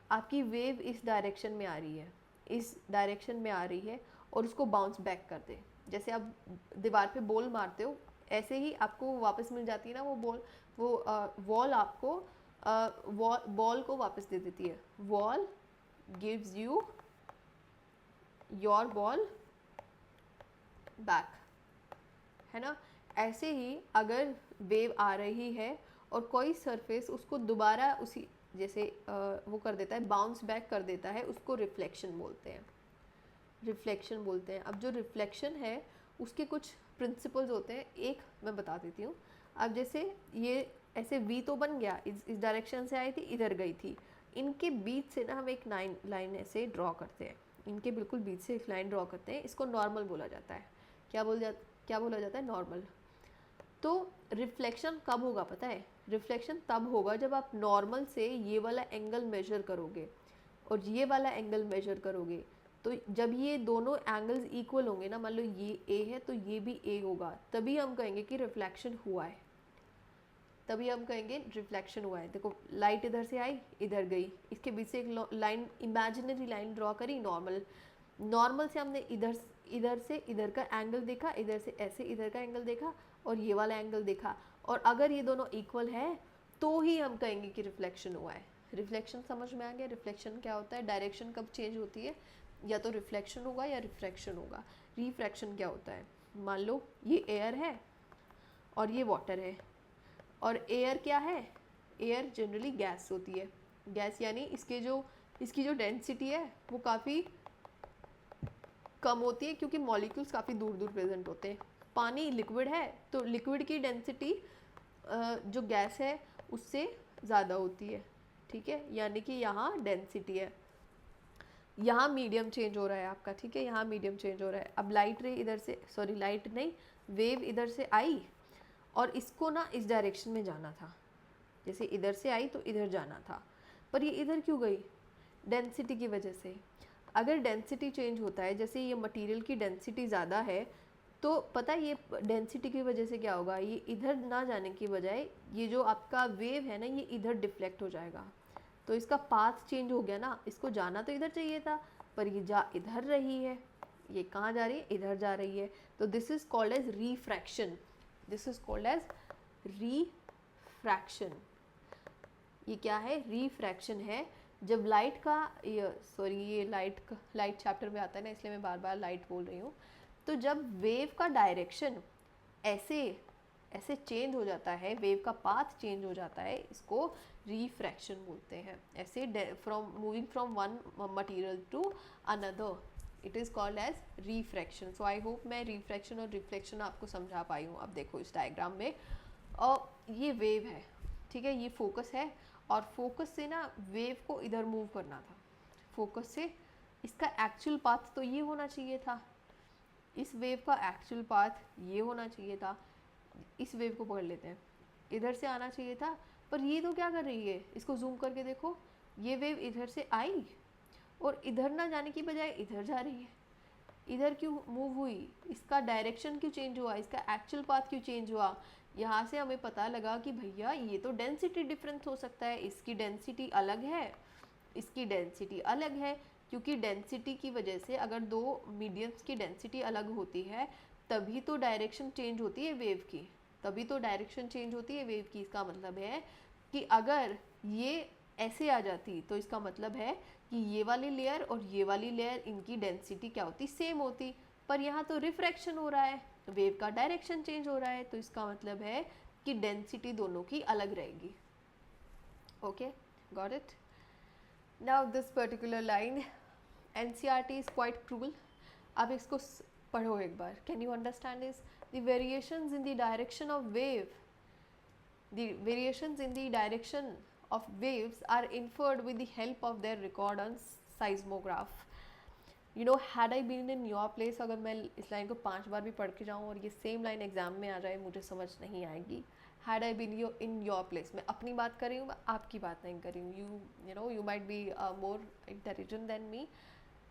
आपकी वेव इस डायरेक्शन में आ रही है, इस डायरेक्शन में आ रही है, और उसको बाउंस बैक कर दे, जैसे आप दीवार पे बॉल मारते हो, ऐसे ही आपको वापस मिल जाती है ना वो बॉल, वो वॉल आपको बॉल को वापस दे देती है, wall gives you your ball back, है ना। ऐसे ही अगर वेव आ रही है और कोई सरफेस उसको दोबारा उसी जैसे वो कर देता है, बाउंस बैक कर देता है, उसको रिफ्लेक्शन बोलते हैं, रिफ्लेक्शन बोलते हैं। अब जो रिफ्लेक्शन है उसके कुछ प्रिंसिपल्स होते हैं, एक मैं बता देती हूँ। अब जैसे ये ऐसे वी तो बन गया, इस डायरेक्शन से आई थी, इधर गई थी, इनके बीच से ना हम एक लाइन ऐसे ड्रॉ करते हैं, इनके बिल्कुल बीच से एक लाइन ड्रॉ करते हैं, इसको नॉर्मल बोला जाता है। क्या बोला जाता है? नॉर्मल। तो रिफ्लेक्शन कब होगा पता है? रिफ्लेक्शन तब होगा जब आप नॉर्मल से ये वाला एंगल मेजर करोगे और ये वाला एंगल मेजर करोगे, तो जब ये दोनों एंगल्स इक्वल होंगे ना, मान लो ये ए है तो ये भी ए होगा, तभी हम कहेंगे कि रिफ्लेक्शन हुआ है, तभी हम कहेंगे रिफ्लेक्शन हुआ है। देखो लाइट इधर से आई, इधर गई, इसके बीच से एक लाइन, इमेजिनरी लाइन ड्रॉ करी, नॉर्मल से हमने इधर से इधर का एंगल देखा, इधर से ऐसे इधर का एंगल देखा और ये वाला एंगल देखा, और अगर ये दोनों इक्वल है तो ही हम कहेंगे कि रिफ्लेक्शन हुआ है। रिफ्लेक्शन समझ में आ गया? रिफ्लेक्शन क्या होता है? डायरेक्शन कब चेंज होती है, या तो रिफ्लेक्शन होगा या रिफ्रैक्शन होगा। रिफ्रैक्शन क्या होता है? मान लो ये एयर है और ये वाटर है, और एयर क्या है? एयर जनरली गैस होती है, गैस यानी इसकी जो डेंसिटी है वो काफ़ी कम होती है, क्योंकि मॉलिक्यूल्स काफ़ी दूर दूर प्रेजेंट होते हैं। पानी लिक्विड है तो लिक्विड की डेंसिटी जो गैस है उससे ज़्यादा होती है, ठीक है, यानी कि यहाँ डेंसिटी है, यहाँ मीडियम चेंज हो रहा है आपका, ठीक है, यहाँ मीडियम चेंज हो रहा है। अब लाइट रे इधर से, सॉरी लाइट नहीं, वेव इधर से आई और इसको ना इस डायरेक्शन में जाना था, जैसे इधर से आई तो इधर जाना था, पर ये इधर क्यों गई? डेंसिटी की वजह से। अगर डेंसिटी चेंज होता है, जैसे ये मटेरियल की डेंसिटी ज़्यादा है, तो पता है ये डेंसिटी की वजह से क्या होगा, ये इधर ना जाने की बजाय ये जो आपका वेव है ना, ये इधर डिफ्लेक्ट हो जाएगा, तो इसका पाथ चेंज हो गया ना, इसको जाना तो इधर चाहिए था पर ये जा इधर रही है, ये कहाँ जा रही है? इधर जा रही है। तो this is called as refraction, this is called as refraction. ये क्या है? रिफ्रैक्शन है। जब लाइट का ये लाइट चैप्टर में आता है ना, इसलिए मैं बार बार लाइट बोल रही हूँ। तो जब वेव का डायरेक्शन ऐसे चेंज हो जाता है, वेव का पाथ चेंज हो जाता है, इसको रिफ्रैक्शन बोलते हैं। ऐसे moving from one material to another, it is called as refraction. So I hope मैं रिफ्रैक्शन और रिफ्लेक्शन आपको समझा पाई हूँ। अब देखो इस डायग्राम में, और ये वेव है, ठीक है, ये फोकस है, और फोकस से ना वेव को इधर मूव करना था, फोकस से इसका एक्चुअल पाथ तो ये होना चाहिए था, इस वेव का एक्चुअल पाथ ये होना चाहिए था। इस वेव को पकड़ लेते हैं, इधर से आना चाहिए था, पर ये तो क्या कर रही है? इसको जूम करके देखो, ये वेव इधर से आई और इधर ना जाने की बजाय इधर जा रही है। इधर क्यों मूव हुई? इसका डायरेक्शन क्यों चेंज हुआ? इसका एक्चुअल पाथ क्यों चेंज हुआ? यहाँ से हमें पता लगा कि भैया ये तो डेंसिटी डिफरेंस हो सकता है, इसकी डेंसिटी अलग है, इसकी डेंसिटी अलग है, क्योंकि डेंसिटी की वजह से अगर दो मीडियम्स की डेंसिटी अलग होती है तभी तो डायरेक्शन चेंज होती है वेव की, तभी तो डायरेक्शन चेंज होती है वेव की। इसका मतलब है कि अगर ये ऐसे आ जाती तो इसका मतलब है कि ये वाली लेयर और ये वाली लेयर, इनकी डेंसिटी क्या होती? सेम होती, पर यहाँ तो रिफ्रैक्शन हो रहा है, वेव का डायरेक्शन चेंज हो रहा है, तो इसका मतलब है कि डेंसिटी दोनों की अलग रहेगी। Okay, got it? Now this particular line, NCERT is quite cruel. अब इसको पढ़ो एक बार. Can you understand this? The variations in the direction of wave, the variations in the direction of waves are inferred with the help of their record on seismograph. You know, had I been in your place, अगर मैं इस line को 5 बार भी पढ़ के जाऊँ और ये सेम लाइन एग्जाम में आ जाए, मुझे समझ नहीं आएगी. Had I been in your place, मैं अपनी बात कर रही हूँ, मैं आपकी बात नहीं कर रही हूँ. You know, you might be more intelligent than me.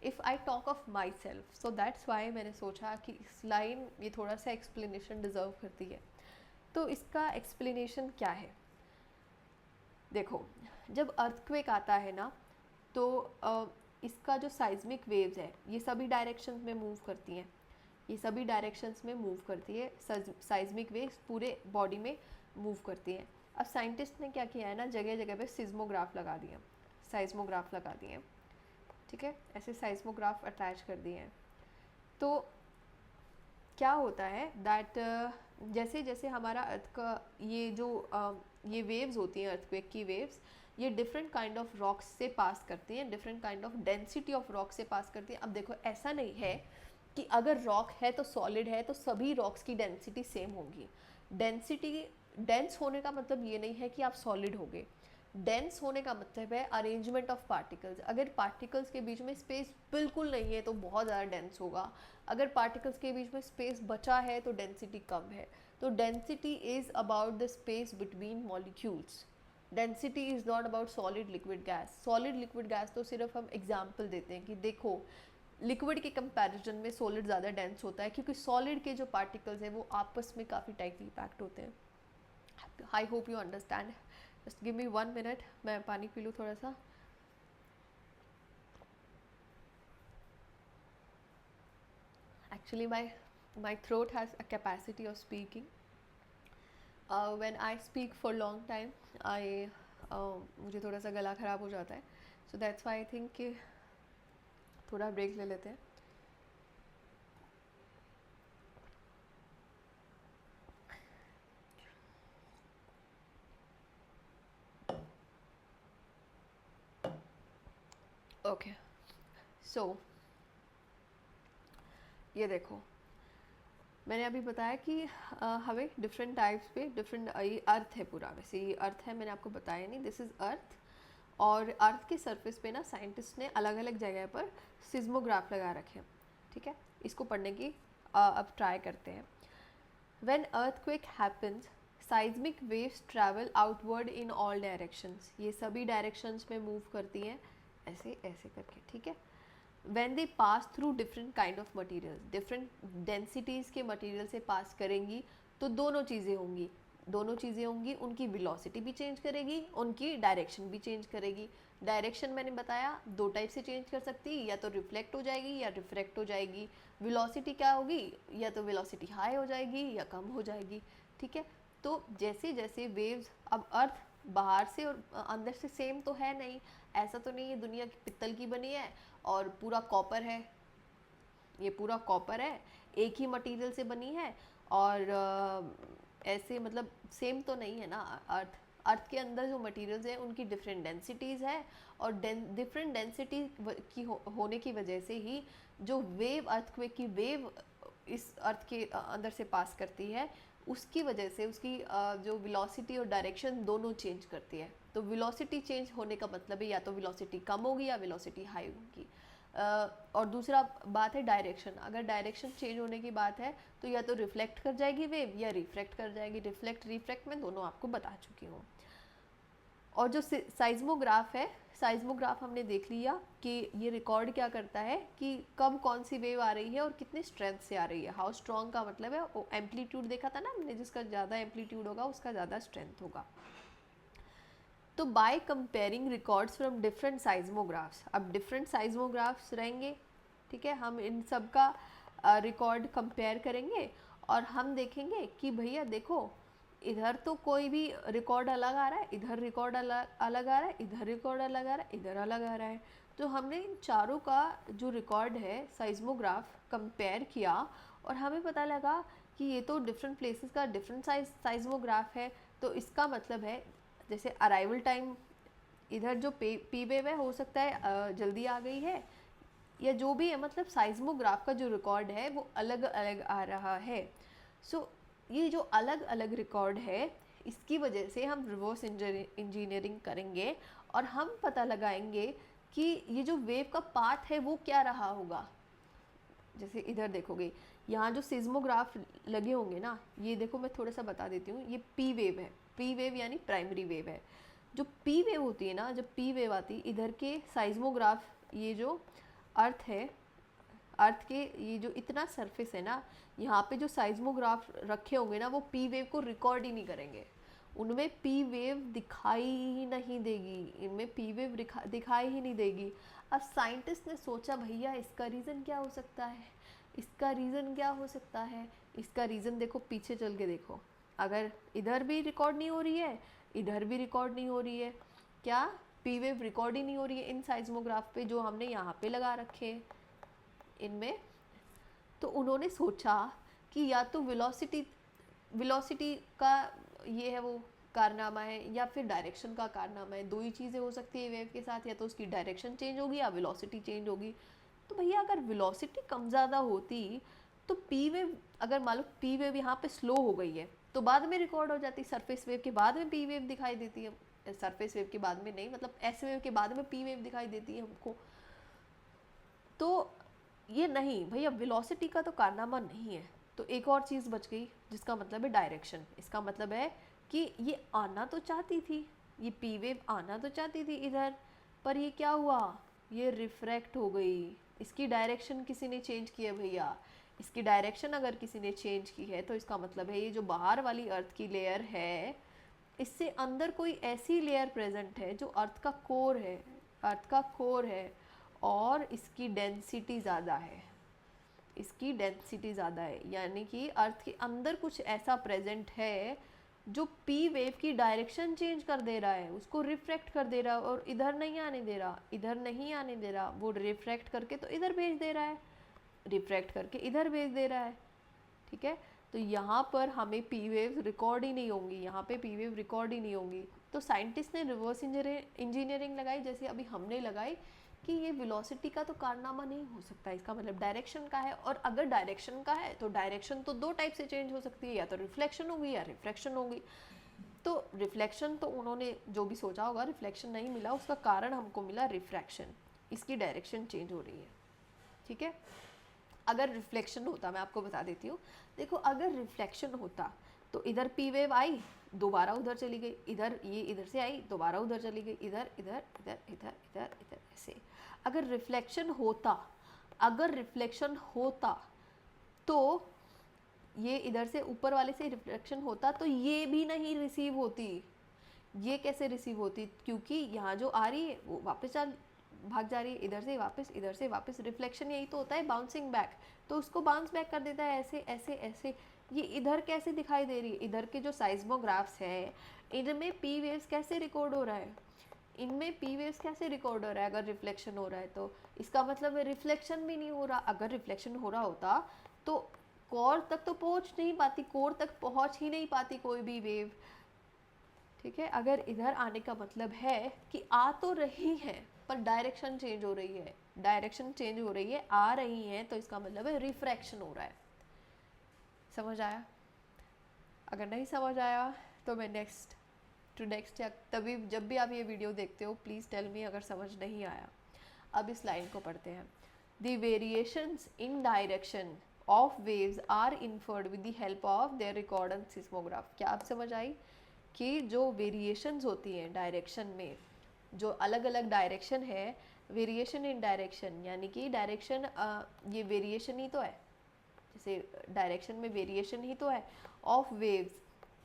If I talk of myself, so that's why मैंने सोचा कि इस लाइन ये थोड़ा सा एक्सप्लेनेशन डिज़र्व करती है. तो इसका एक्सप्लेनेशन क्या है? देखो, जब अर्थक्वेक आता है ना, तो इसका जो साइज्मिक वेव्स है ये सभी डायरेक्शंस में मूव करती हैं, ये सभी डायरेक्शंस में मूव करती है. साइज्मिक वेव्स पूरे बॉडी में मूव करती हैं. अब साइंटिस्ट ने क्या किया है ना, जगह जगह पे सिज्मोग्राफ लगा दिए, साइज्मोग्राफ लगा दिए, ठीक है, ऐसे साइज्मोग्राफ अटैच कर दिए हैं। तो क्या होता है दैट जैसे जैसे हमारा अर्थ का ये जो ये वेव्स होती हैं, अर्थक्वेक की वेव्स, ये डिफरेंट काइंड ऑफ रॉक्स से पास करती हैं, different kind of density of rock से पास करती हैं। अब देखो ऐसा नहीं है कि अगर रॉक है तो सॉलिड है तो सभी रॉक्स की डेंसिटी सेम होगी। डेंसिटी, डेंस होने का मतलब ये नहीं है कि आप सॉलिड होगे। डेंस होने का मतलब है अरेंजमेंट ऑफ पार्टिकल्स। अगर पार्टिकल्स के बीच में स्पेस बिल्कुल नहीं है तो बहुत ज़्यादा डेंस होगा, अगर पार्टिकल्स के बीच में स्पेस बचा है तो डेंसिटी कम है। तो density is about the space between molecules, density is not about solid liquid gas. Solid liquid gas तो सिर्फ हम एग्जाम्पल देते हैं कि देखो लिक्विड के कंपैरिजन में सॉलिड ज़्यादा डेंस होता है, क्योंकि सॉलिड के जो पार्टिकल्स हैं वो आपस में काफ़ी टाइटली पैक्ड होते हैं। I hope you understand. Just give me 1 minute, मैं पानी पी लूँ थोड़ा सा। Actually, my throat has a capacity of speaking. When I speak for long time, I मुझे थोड़ा सा गला ख़राब हो जाता है, so that's why I think कि थोड़ा ब्रेक ले लेते हैं। ओके, सो ये देखो मैंने अभी बताया कि हमें डिफरेंट टाइप्स पे डिफरेंट, ये अर्थ है पूरा, वैसे ये अर्थ है, मैंने आपको बताया नहीं, दिस इज़ अर्थ। और अर्थ के सरफेस पे ना साइंटिस्ट ने अलग अलग जगह पर सिज्मोग्राफ लगा रखे हैं, ठीक है। इसको पढ़ने की अब ट्राई करते हैं। When earthquake happens, seismic waves travel outward in all directions, ये सभी डायरेक्शंस में मूव करती हैं, ऐसे ऐसे करके, ठीक है। when they pass through different kind of materials, different densities के मटेरियल से पास करेंगी तो दोनों चीज़ें होंगी, दोनों चीज़ें होंगी, उनकी वेलोसिटी भी चेंज करेगी, उनकी डायरेक्शन भी चेंज करेगी। डायरेक्शन मैंने बताया दो टाइप से चेंज कर सकती है, या तो रिफ्लेक्ट हो जाएगी या रिफ्रैक्ट हो जाएगी। वेलोसिटी क्या होगी, या तो वेलोसिटी हाई हो जाएगी या कम हो जाएगी, ठीक है। तो जैसे जैसे वेव्स, अब अर्थ बाहर से और अंदर से सेम तो है नहीं, ऐसा तो नहीं है दुनिया की पित्तल की बनी है और पूरा कॉपर है, ये पूरा कॉपर है, एक ही मटेरियल से बनी है, और ऐसे मतलब सेम तो नहीं है ना। अर्थ के अंदर जो मटेरियल्स हैं उनकी डिफरेंट डेंसिटीज़ है, और डिफरेंट डेंसिटी की होने की वजह से ही जो वेव, अर्थक्वेक की वेव इस अर्थ के अंदर से पास करती है, उसकी वजह से उसकी जो वेलोसिटी और डायरेक्शन दोनों चेंज करती है। तो वेलोसिटी चेंज होने का मतलब है या तो वेलोसिटी कम होगी या वेलोसिटी हाई होगी। और दूसरा बात है डायरेक्शन, अगर डायरेक्शन चेंज होने की बात है तो या तो रिफ्लेक्ट कर जाएगी वेव या रिफ्रैक्ट कर जाएगी। रिफ्लेक्ट रिफ्रैक्ट मैं दोनों आपको बता चुकी हूँ। और जो साइज्मोग्राफ है, साइज्मोग्राफ हमने देख लिया कि ये रिकॉर्ड क्या करता है कि कब कौन सी वेव आ रही है और कितनी स्ट्रेंथ से आ रही है। हाउ स्ट्रॉन्ग का मतलब है वो एम्पलीट्यूड देखा था ना हमने, जिसका ज़्यादा एम्पलीट्यूड होगा उसका ज़्यादा स्ट्रेंथ होगा। तो by comparing records from different seismographs, अब डिफरेंट साइज्मोग्राफ्स रहेंगे, ठीक है, हम इन सब का रिकॉर्ड कंपेयर करेंगे और हम देखेंगे कि भैया देखो इधर तो कोई भी रिकॉर्ड अलग आ रहा है, इधर रिकॉर्ड अलग अलग आ रहा है, इधर रिकॉर्ड अलग आ रहा है, इधर अलग आ रहा है। तो हमने इन चारों का जो रिकॉर्ड है साइज्मोग्राफ कंपेयर किया और हमें पता लगा कि ये तो डिफरेंट प्लेसेस का डिफरेंट साइज्मोग्राफ है। तो इसका मतलब है जैसे अराइवल टाइम इधर जो पी वेव है हो सकता है जल्दी आ गई है, या जो भी है, मतलब साइज्मोग्राफ का जो रिकॉर्ड है वो अलग अलग आ रहा है। सो ये जो अलग अलग रिकॉर्ड है इसकी वजह से हम रिवर्स इंजीनियरिंग करेंगे और हम पता लगाएंगे कि ये जो वेव का पाथ है वो क्या रहा होगा। जैसे इधर देखोगे यहाँ जो सिज्मोग्राफ लगे होंगे ना, ये देखो मैं थोड़ा सा बता देती हूँ, ये पी वेव है, पी वेव यानी प्राइमरी वेव है। जो पी वेव होती है ना, जब पी वेव आती है इधर के साइज्मोग्राफ, ये जो अर्थ है, अर्थ के ये जो इतना सरफेस है ना, यहाँ पे जो साइज्मोग्राफ रखे होंगे ना वो पी वेव को रिकॉर्ड ही नहीं करेंगे, उनमें पी वेव दिखाई ही नहीं देगी, इनमें पी वेव दिखाई ही नहीं देगी। अब साइंटिस्ट ने सोचा भैया इसका रीज़न क्या हो सकता है, इसका रीज़न क्या हो सकता है। इसका रीज़न देखो, पीछे चल के देखो, अगर इधर भी रिकॉर्ड नहीं हो रही है, इधर भी रिकॉर्ड नहीं हो रही है। क्या पी वेव रिकॉर्ड ही नहीं हो रही है इन साइज्मोग्राफ पे जो हमने यहाँ पे लगा रखे हैं इनमें। तो उन्होंने सोचा कि या तो वेलोसिटी का ये है वो कारनामा है या फिर डायरेक्शन का कारनामा है। दो ही चीज़ें हो सकती है वेव के साथ, या तो उसकी डायरेक्शन चेंज होगी या वेलोसिटी चेंज होगी। तो भैया अगर वेलोसिटी कम ज़्यादा होती तो पी वेव, अगर मान लो पी वेव यहाँ पे स्लो हो गई है तो बाद में रिकॉर्ड हो जाती, सरफेस वेव के बाद में पी वेव दिखाई देती है, सरफेस वेव के बाद में नहीं, मतलब एस वेव के बाद में पी वेव दिखाई देती है हमको। तो ये नहीं भैया, वेलोसिटी का तो कारनामा नहीं है। तो एक और चीज़ बच गई जिसका मतलब है डायरेक्शन। इसका मतलब है कि ये आना तो चाहती थी, ये पी वेव आना तो चाहती थी इधर, पर ये क्या हुआ, ये रिफ्रैक्ट हो गई। इसकी डायरेक्शन किसी ने चेंज की है भैया। इसकी डायरेक्शन अगर किसी ने चेंज की है तो इसका मतलब है ये जो बाहर वाली अर्थ की लेयर है, इससे अंदर कोई ऐसी लेयर प्रेजेंट है जो अर्थ का कोर है, अर्थ का कोर है, और इसकी डेंसिटी ज़्यादा है, इसकी डेंसिटी ज़्यादा है। यानी कि अर्थ के अंदर कुछ ऐसा प्रेजेंट है जो पी वेव की डायरेक्शन चेंज कर दे रहा है, उसको रिफ्रैक्ट कर दे रहा है, और इधर नहीं आने दे रहा, इधर नहीं आने दे रहा, वो रिफ्रैक्ट करके तो इधर भेज दे रहा है, रिफ्रैक्ट करके इधर भेज दे रहा है। ठीक है, तो यहाँ पर हमें पी वेव रिकॉर्ड ही नहीं होंगी, यहाँ पे पी वेव रिकॉर्ड ही नहीं होंगी। तो साइंटिस्ट ने रिवर्स इंजीनियरिंग लगाई, जैसे अभी हमने लगाई, कि ये वेलोसिटी का तो कारनामा नहीं हो सकता, इसका मतलब डायरेक्शन का है। और अगर डायरेक्शन का है तो डायरेक्शन तो दो टाइप से चेंज हो सकती है, या तो रिफ्लेक्शन होगी या रिफ्रैक्शन होगी। तो रिफ्लेक्शन तो उन्होंने जो भी सोचा होगा, रिफ्लेक्शन नहीं मिला, उसका कारण हमको मिला रिफ्रैक्शन, इसकी डायरेक्शन चेंज हो रही है। ठीक है, अगर रिफ्लेक्शन होता, मैं आपको बता देती हूँ, देखो अगर रिफ्लेक्शन होता तो इधर पी वेव आई, दोबारा उधर चली गई, इधर ये इधर से आई, दोबारा उधर चली गई, इधर इधर इधर इधर इधर इधर, ऐसे। अगर रिफ्लेक्शन होता, अगर रिफ्लेक्शन होता तो ये इधर से ऊपर वाले से रिफ्लेक्शन होता तो ये भी नहीं रिसीव होती। ये कैसे रिसीव होती, क्योंकि यहाँ जो आ रही है वो वापस भाग जा रही है, इधर से वापस, इधर से वापस। रिफ्लेक्शन यही तो होता है, बाउंसिंग बैक, तो उसको बाउंस बैक कर देता है ऐसे ऐसे ऐसे। ये इधर कैसे दिखाई दे रही है, इधर के जो साइज्मोग्राफ्स है इनमें पी वेव्स कैसे रिकॉर्ड हो रहा है, इनमें पी वेव्स कैसे रिकॉर्ड हो रहा है अगर रिफ्लेक्शन हो रहा है तो। इसका मतलब है रिफ्लेक्शन भी नहीं हो रहा। अगर रिफ्लेक्शन हो रहा होता तो कोर तक तो पहुंच नहीं पाती, कोर तक पहुंच ही नहीं पाती कोई भी वेव। ठीक है, अगर इधर आने का मतलब है कि आ तो रही है पर डायरेक्शन चेंज हो रही है, डायरेक्शन चेंज हो रही है, आ रही है, तो इसका मतलब है रिफ्रैक्शन हो रहा है। समझ आया? अगर नहीं समझ आया तो मैं नेक्स्ट या तभी जब भी आप ये वीडियो देखते हो प्लीज़ टेल मी अगर समझ नहीं आया। अब इस लाइन को पढ़ते हैं। The variations in direction of waves are inferred with the help of their record and seismograph. क्या आप समझ आई कि जो वेरिएशंस होती हैं डायरेक्शन में, जो अलग अलग डायरेक्शन है, वेरिएशन इन डायरेक्शन, यानी कि डायरेक्शन ये वेरिएशन ही तो है, जैसे डायरेक्शन में वेरिएशन ही तो है ऑफ वेव्स।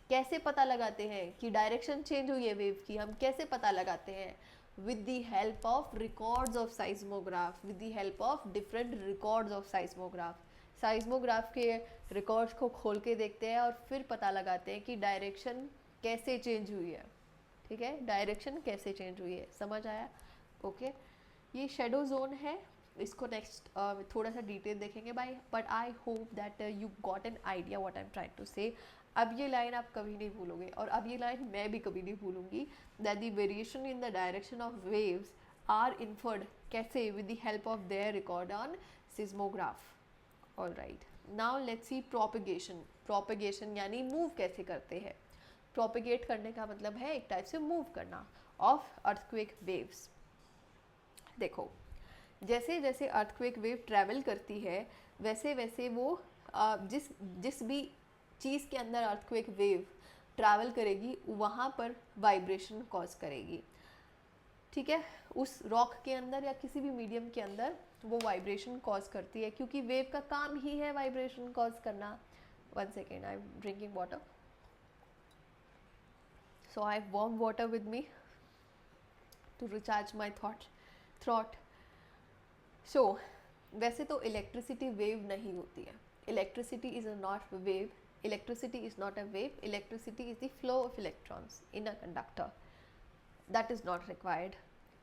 कैसे पता लगाते हैं कि डायरेक्शन चेंज हुई है वेव की, हम कैसे पता लगाते हैं, with the help of records of seismograph, with the help of different records of seismograph. Seismograph के रिकॉर्ड्स को खोल के देखते हैं और फिर पता लगाते हैं कि डायरेक्शन कैसे चेंज हुई है। ठीक है, डायरेक्शन कैसे चेंज हुई है। समझ आया? ओके, ये शेडो जोन है, इसको नेक्स्ट थोड़ा सा डिटेल देखेंगे bye, but I hope that you got an idea what I am trying to say. अब ये लाइन आप कभी नहीं भूलोगे, और अब ये लाइन मैं भी कभी नहीं भूलूंगी, that the variation in the direction of waves are inferred कैसे, with the help of their record on seismograph. All right, now let's see propagation. Propagation यानी मूव कैसे करते हैं। प्रोपेगेट करने का मतलब है एक टाइप से मूव करना ऑफ अर्थक्वेक वेव्स। देखो, जैसे जैसे अर्थक्वेक वेव ट्रैवल करती है वैसे वैसे वो जिस भी चीज़ के अंदर अर्थक्वेक वेव ट्रैवल करेगी वहाँ पर वाइब्रेशन कॉज करेगी। ठीक है, उस रॉक के अंदर या किसी भी मीडियम के अंदर वो वाइब्रेशन कॉज करती है, क्योंकि वेव का काम ही है वाइब्रेशन कॉज करना। 1 second, I am drinking water, so I have warm water with me to recharge my throat. So वैसे तो इलेक्ट्रिसिटी वेव नहीं होती है, electricity is a not wave, electricity is not a wave, electricity is the flow of electrons in a conductor, that is not required.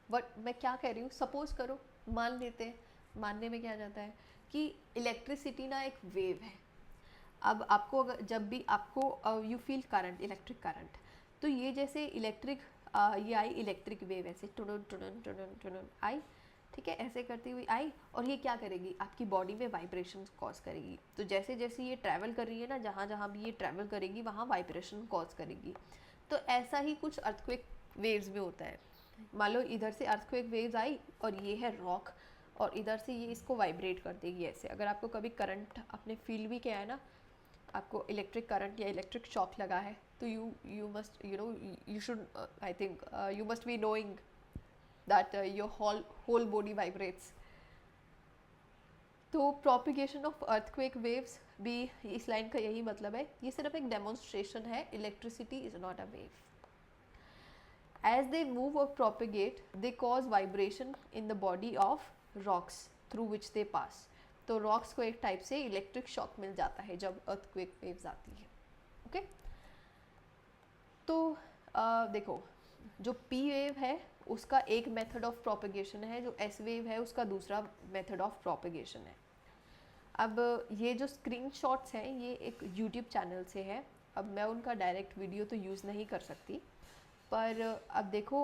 But मैं क्या कह रही हूँ, सपोज करो, मान लेते हैं, मानने में क्या आ जाता है कि इलेक्ट्रिसिटी ना एक वेव है। अब आपको अगर जब भी आपको you feel current, electric current, तो ये जैसे इलेक्ट्रिक ये आई इलेक्ट्रिक वेव, ऐसे टुनन टुनन टुनन टुनन आई, ठीक है, ऐसे करती हुई आई, और ये क्या करेगी, आपकी बॉडी में वाइब्रेशन कॉज करेगी। तो जैसे जैसे ये ट्रैवल कर रही है ना, जहाँ जहाँ भी ये ट्रैवल करेगी वहाँ वाइब्रेशन कॉज करेगी। तो ऐसा ही कुछ अर्थक्वेक वेव्स में होता है। मान लो इधर से अर्थक्वेक वेव्स आई और ये है रॉक, और इधर से ये इसको वाइब्रेट कर देगी ऐसे। अगर आपको कभी करंट आपने फील भी किया है ना, आपको इलेक्ट्रिक करंट या इलेक्ट्रिक शॉक लगा है, तो you must you should I think you must be knowing that your whole body vibrates. तो प्रोपिगेशन ऑफ अर्थक्वेक वेव्स भी इस लाइन का यही मतलब है, ये सिर्फ एक डेमोन्स्ट्रेशन है, electricity is not a wave. As they move or propagate, they cause vibration in the body of rocks through which they pass. तो rocks को एक टाइप से इलेक्ट्रिक शॉक मिल जाता है जब earthquake waves आती है। ओके, तो देखो, जो P वेव है उसका एक मेथड ऑफ प्रोपेगेशन है, जो S वेव है उसका दूसरा मेथड ऑफ प्रोपेगेशन है। अब ये जो स्क्रीन शॉट्स हैं ये एक यूट्यूब चैनल से है। अब मैं उनका डायरेक्ट वीडियो तो यूज़ नहीं कर सकती, पर अब देखो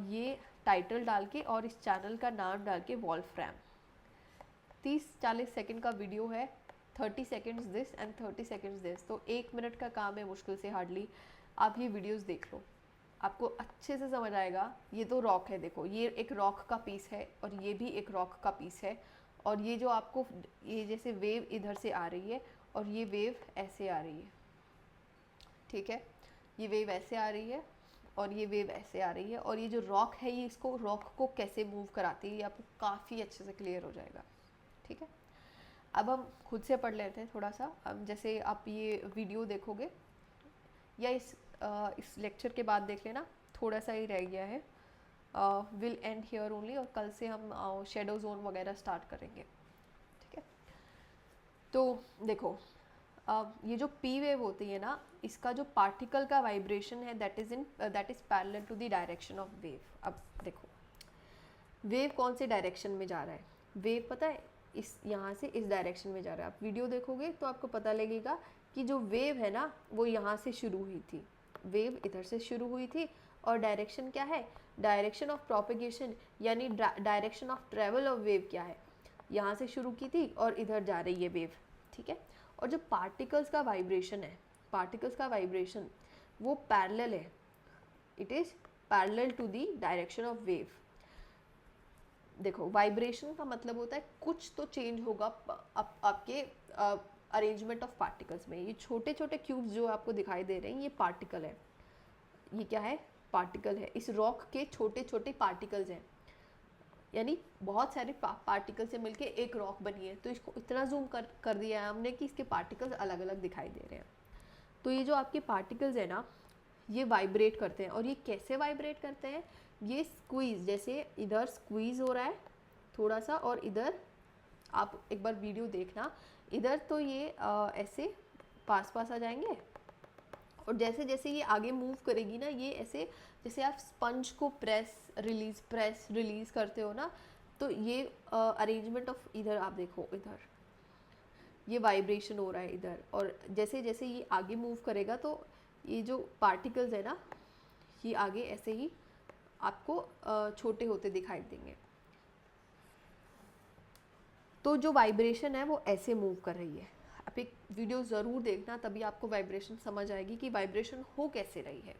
ये टाइटल डाल के और इस चैनल का नाम डाल के वॉल्फ्रैम, 30-40 सेकंड का वीडियो है, 30 seconds this and 30 seconds this, तो 1 मिनट का काम है मुश्किल से हार्डली। आप ये वीडियोस देख लो, आपको अच्छे से समझ आएगा। ये तो रॉक है, देखो ये एक रॉक का पीस है और ये भी एक रॉक का पीस है, और ये जो आपको ये जैसे वेव इधर से आ रही है और ये वेव ऐसे आ रही है, ठीक है, ये वेव ऐसे आ रही है और ये वेव ऐसे आ रही है, और ये जो रॉक है ये इसको रॉक को कैसे मूव कराती है ये आपको काफ़ी अच्छे से क्लियर हो जाएगा। ठीक है, अब हम खुद से पढ़ लेते हैं थोड़ा सा। अब जैसे आप ये वीडियो देखोगे या इस लेक्चर के बाद देख लेना, थोड़ा सा ही रह गया है, विल एंड हियर ओनली, और कल से हम शेडो जोन वगैरह स्टार्ट करेंगे। ठीक है, तो देखो ये जो पी वेव होती है ना, इसका जो पार्टिकल का वाइब्रेशन है that is parallel to the direction of wave. अब देखो वेव कौन से डायरेक्शन में जा रहा है, वेव पता है इस यहाँ से इस डायरेक्शन में जा रहा है। आप वीडियो देखोगे तो आपको पता लगेगा कि जो वेव है ना वो यहाँ से शुरू हुई थी, वेव इधर से शुरू हुई थी, और डायरेक्शन क्या है, डायरेक्शन ऑफ प्रोपेगेशन यानी direction of travel of wave क्या है, यहाँ से शुरू की थी और इधर जा रही है वेव। ठीक है, और जो पार्टिकल्स का वाइब्रेशन है, पार्टिकल्स का वाइब्रेशन वो पैरेलल है, it is parallel to the direction of wave. देखो वाइब्रेशन का मतलब होता है कुछ तो चेंज होगा आपके अरेंजमेंट ऑफ पार्टिकल्स में। ये छोटे छोटे क्यूब्स जो आपको दिखाई दे रहे हैं ये पार्टिकल है, ये क्या है, पार्टिकल है। इस रॉक के छोटे छोटे पार्टिकल्स हैं, यानी बहुत सारे पार्टिकल से मिलके एक रॉक बनी है। तो इसको इतना जूम कर दिया है हमने कि इसके पार्टिकल्स अलग अलग दिखाई दे रहे हैं। तो ये जो आपके पार्टिकल्स है ना ये वाइब्रेट करते हैं, और ये कैसे वाइब्रेट करते हैं, ये स्क्वीज़, जैसे इधर स्क्वीज़ हो रहा है थोड़ा सा, और इधर आप एक बार वीडियो देखना, इधर तो ये ऐसे पास पास आ जाएंगे, और जैसे जैसे ये आगे मूव करेगी ना, ये ऐसे जैसे आप स्पंज को प्रेस रिलीज करते हो ना, तो ये अरेंजमेंट ऑफ इधर आप देखो, इधर ये वाइब्रेशन हो रहा है इधर, और जैसे जैसे ये आगे मूव करेगा तो ये जो पार्टिकल्स है ना ये आगे ऐसे ही आपको छोटे होते दिखाई देंगे। तो जो वाइब्रेशन है वो ऐसे मूव कर रही है। आप एक वीडियो ज़रूर देखना, तभी आपको वाइब्रेशन समझ आएगी कि वाइब्रेशन हो कैसे रही है।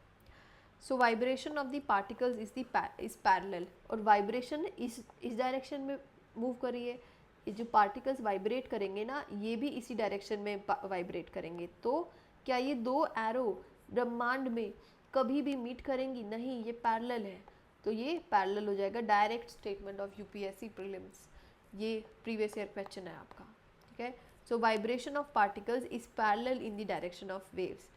So vibration of the particles is parallel, और वाइब्रेशन इस डायरेक्शन में मूव कर रही है। ये जो पार्टिकल्स वाइब्रेट करेंगे ना ये भी इसी डायरेक्शन में वाइब्रेट करेंगे। तो क्या ये दो एरो ब्रह्मांड में कभी भी मीट करेंगी? नहीं, ये पैरेलल है, तो ये पैरेलल हो जाएगा। Direct statement of UPSC prelims, ये प्रीवियस ईयर क्वेश्चन है आपका। ठीक है, so vibration of particles is parallel in the direction of waves,